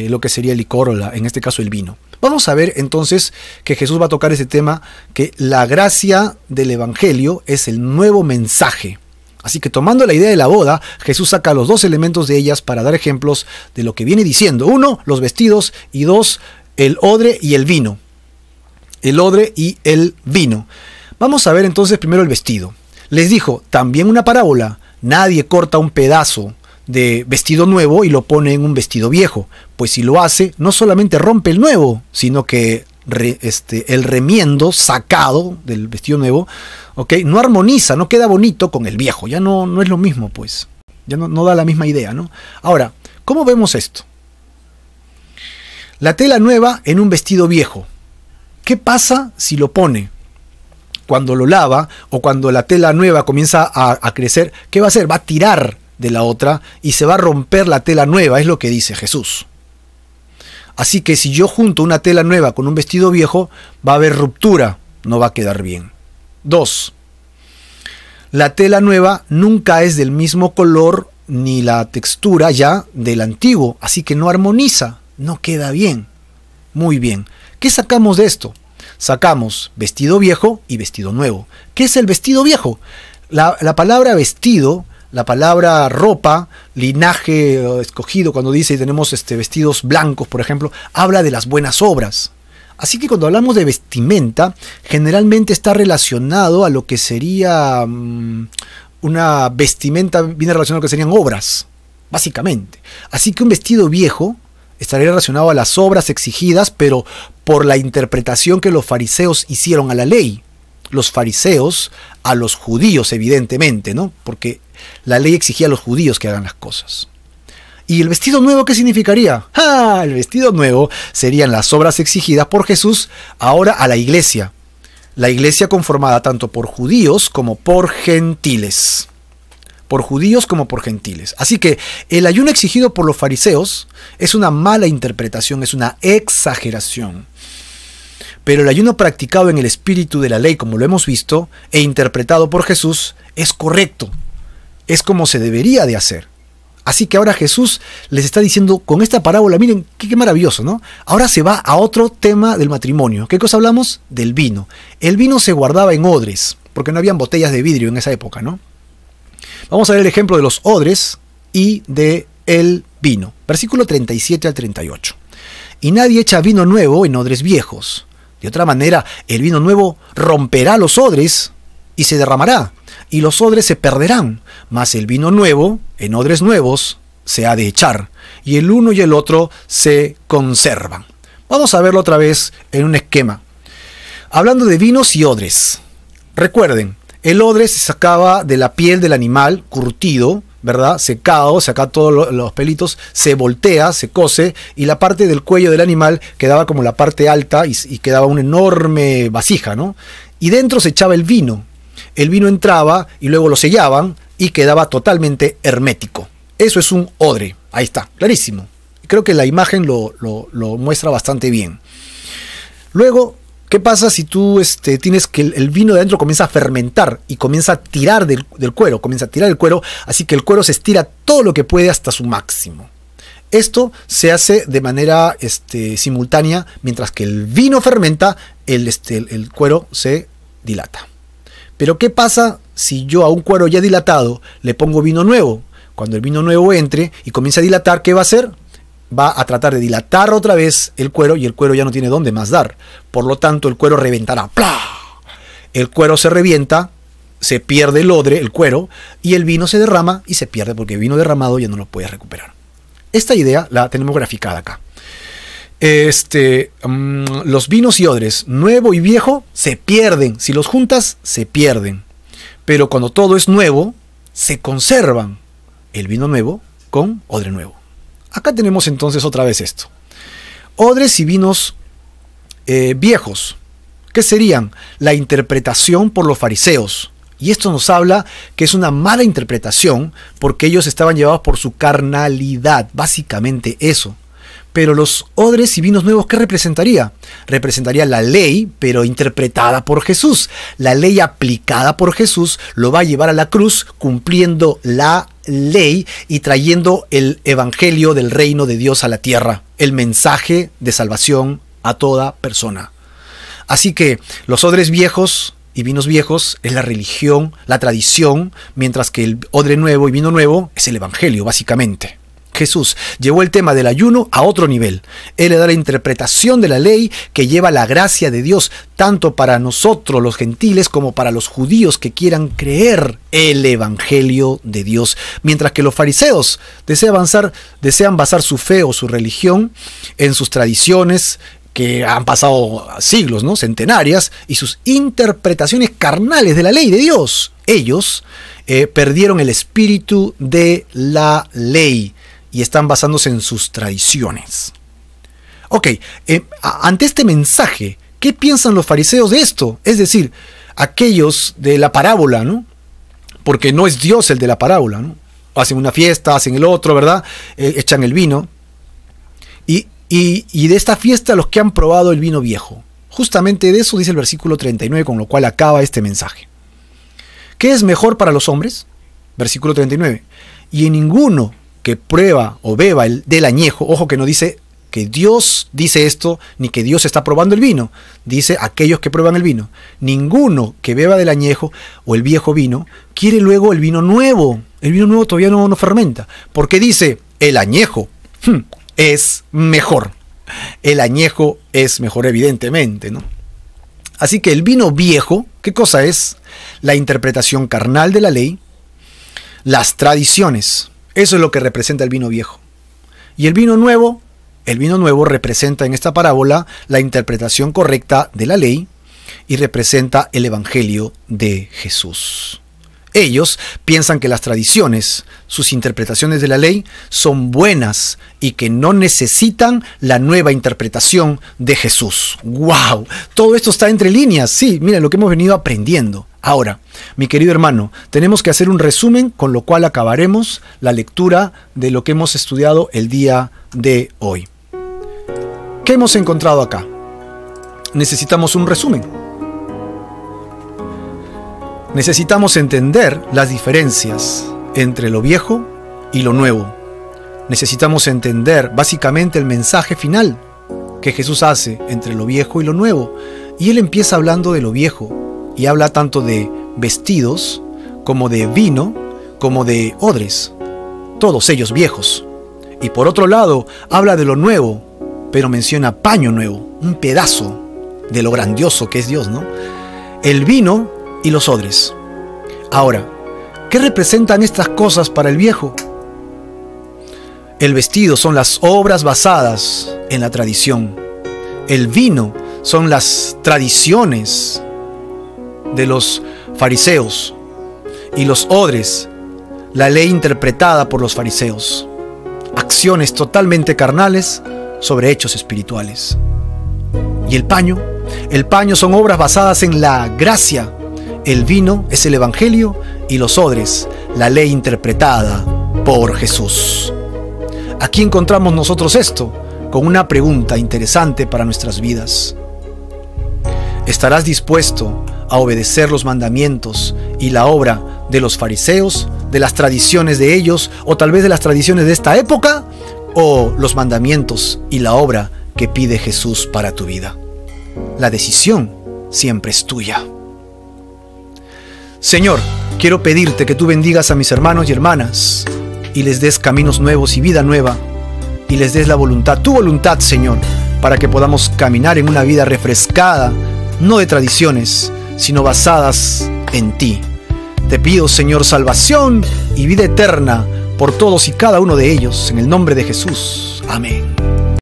lo que sería el licor o en este caso el vino. Vamos a ver entonces que Jesús va a tocar ese tema, que la gracia del Evangelio es el nuevo mensaje. Así que tomando la idea de la boda, Jesús saca los dos elementos de ellas para dar ejemplos de lo que viene diciendo. 1, los vestidos, y 2, el odre y el vino. El odre y el vino. Vamos a ver entonces primero el vestido. Les dijo también una parábola. Nadie corta un pedazo de vestido nuevo y lo pone en un vestido viejo, pues si lo hace, no solamente rompe el nuevo, sino que el remiendo sacado del vestido nuevo, ¿okay? No armoniza, no queda bonito con el viejo, ya no es lo mismo, pues, ya no da la misma idea, ¿no? Ahora, ¿cómo vemos esto? La tela nueva en un vestido viejo. ¿Qué pasa si lo pone? Cuando lo lava o cuando la tela nueva comienza a crecer, ¿qué va a hacer? Va a tirar de la otra y se va a romper la tela nueva, es lo que dice Jesús. Así que si yo junto una tela nueva con un vestido viejo, va a haber ruptura, no va a quedar bien. 2. La tela nueva nunca es del mismo color ni la textura ya del antiguo, así que no armoniza, no queda bien. Muy bien. ¿Qué sacamos de esto? Sacamos vestido viejo y vestido nuevo. ¿Qué es el vestido viejo? La palabra vestido, la palabra ropa, linaje escogido, cuando dice tenemos vestidos blancos, por ejemplo, habla de las buenas obras. Así que cuando hablamos de vestimenta, generalmente está relacionado a lo que sería una vestimenta, viene relacionado a lo que serían obras, básicamente. Así que un vestido viejo estaría relacionado a las obras exigidas, pero por la interpretación que los fariseos hicieron a la ley. Los fariseos a los judíos, evidentemente, ¿no? Porque la ley exigía a los judíos que hagan las cosas. ¿Y el vestido nuevo qué significaría? ¡Ah! El vestido nuevo serían las obras exigidas por Jesús ahora a la iglesia. La iglesia conformada tanto por judíos como por gentiles. Por judíos como por gentiles. Así que el ayuno exigido por los fariseos es una mala interpretación, es una exageración. Pero el ayuno practicado en el espíritu de la ley, como lo hemos visto, e interpretado por Jesús, es correcto. Es como se debería de hacer. Así que ahora Jesús les está diciendo con esta parábola, miren, qué maravilloso, ¿no? Ahora se va a otro tema del matrimonio. ¿Qué cosa hablamos? Del vino. El vino se guardaba en odres, porque no habían botellas de vidrio en esa época, ¿no? Vamos a ver el ejemplo de los odres y de el vino. Versículo 37 al 38. Y nadie echa vino nuevo en odres viejos. De otra manera, el vino nuevo romperá los odres y se derramará, y los odres se perderán. Mas el vino nuevo, en odres nuevos, se ha de echar, y el uno y el otro se conservan. Vamos a verlo otra vez en un esquema. Hablando de vinos y odres. Recuerden, el odre se sacaba de la piel del animal curtido, ¿verdad? Secado, saca todos los pelitos, se voltea, se cose, y la parte del cuello del animal quedaba como la parte alta y quedaba una enorme vasija, ¿no? Y dentro se echaba el vino. El vino entraba y luego lo sellaban y quedaba totalmente hermético. Eso es un odre. Ahí está, clarísimo. Creo que la imagen lo muestra bastante bien. Luego, ¿Qué pasa si tú tienes que el vino de adentro comienza a fermentar y comienza a tirar del cuero, comienza a tirar el cuero, así que el cuero se estira todo lo que puede hasta su máximo? Esto se hace de manera simultánea, mientras que el vino fermenta, el cuero se dilata. Pero ¿qué pasa si yo a un cuero ya dilatado le pongo vino nuevo? Cuando el vino nuevo entre y comienza a dilatar, ¿qué va a hacer? Va a tratar de dilatar otra vez el cuero y el cuero ya no tiene dónde más dar. Por lo tanto, el cuero reventará. ¡Plah! El cuero se revienta, se pierde el odre, el cuero, y el vino se derrama y se pierde porque el vino derramado ya no lo puedes recuperar. Esta idea la tenemos graficada acá. Los vinos y odres, nuevo y viejo, se pierden. Si los juntas, se pierden. Pero cuando todo es nuevo, se conservan el vino nuevo con odre nuevo. Acá tenemos entonces otra vez esto. Odres y vinos viejos. ¿Qué serían? La interpretación por los fariseos. Y esto nos habla que es una mala interpretación porque ellos estaban llevados por su carnalidad. Básicamente eso. Pero los odres y vinos nuevos, ¿qué representaría? Representaría la ley, pero interpretada por Jesús. La ley aplicada por Jesús lo va a llevar a la cruz cumpliendo la ley y trayendo el evangelio del reino de Dios a la tierra. El mensaje de salvación a toda persona. Así que los odres viejos y vinos viejos es la religión, la tradición, mientras que el odre nuevo y vino nuevo es el evangelio, básicamente. Jesús llevó el tema del ayuno a otro nivel. Él le da la interpretación de la ley que lleva la gracia de Dios, tanto para nosotros los gentiles como para los judíos que quieran creer el evangelio de Dios. Mientras que los fariseos desean basar su fe o su religión en sus tradiciones, que han pasado siglos, ¿no? Centenarias, y sus interpretaciones carnales de la ley de Dios. Ellos perdieron el espíritu de la ley y están basándose en sus tradiciones. Ok, ante este mensaje, ¿qué piensan los fariseos de esto? Es decir, aquellos de la parábola, ¿no? Porque no es Dios el de la parábola, ¿no? Hacen una fiesta, hacen el otro, ¿verdad? Echan el vino. Y de esta fiesta los que han probado el vino viejo. Justamente de eso dice el versículo 39, con lo cual acaba este mensaje. ¿Qué es mejor para los hombres? Versículo 39. Y en ninguno que prueba o beba del añejo, ojo que no dice que Dios dice esto, ni que Dios está probando el vino, dice aquellos que prueban el vino. Ninguno que beba del añejo o el viejo vino quiere luego el vino nuevo. El vino nuevo todavía no fermenta, porque dice el añejo es mejor. El añejo es mejor, evidentemente, ¿no? Así que el vino viejo, ¿qué cosa es? La interpretación carnal de la ley, las tradiciones. Eso es lo que representa el vino viejo. Y el vino nuevo representa en esta parábola la interpretación correcta de la ley y representa el evangelio de Jesús. Ellos piensan que las tradiciones, sus interpretaciones de la ley, son buenas y que no necesitan la nueva interpretación de Jesús. ¡Wow! Todo esto está entre líneas. Sí, miren lo que hemos venido aprendiendo. Ahora, mi querido hermano, tenemos que hacer un resumen, con lo cual acabaremos la lectura de lo que hemos estudiado el día de hoy. ¿Qué hemos encontrado acá? Necesitamos un resumen. Necesitamos entender las diferencias entre lo viejo y lo nuevo. Necesitamos entender básicamente el mensaje final que Jesús hace entre lo viejo y lo nuevo. Y Él empieza hablando de lo viejo y habla tanto de vestidos como de vino como de odres, todos ellos viejos. Y por otro lado habla de lo nuevo, pero menciona paño nuevo, un pedazo de lo grandioso que es Dios, ¿no? El vino y los odres. Ahora, ¿qué representan estas cosas para el viejo? El vestido son las obras basadas en la tradición. El vino son las tradiciones de los fariseos. Y los odres, la ley interpretada por los fariseos. Acciones totalmente carnales sobre hechos espirituales. ¿Y el paño? El paño son obras basadas en la gracia. El vino es el evangelio y los odres, la ley interpretada por Jesús. Aquí encontramos nosotros esto con una pregunta interesante para nuestras vidas. ¿Estarás dispuesto a obedecer los mandamientos y la obra de los fariseos, de las tradiciones de ellos, o tal vez de las tradiciones de esta época, o los mandamientos y la obra que pide Jesús para tu vida? La decisión siempre es tuya. Señor, quiero pedirte que tú bendigas a mis hermanos y hermanas y les des caminos nuevos y vida nueva, y les des la voluntad, tu voluntad, Señor, para que podamos caminar en una vida refrescada, no de tradiciones, sino basadas en ti. Te pido, Señor, salvación y vida eterna por todos y cada uno de ellos, en el nombre de Jesús. Amén.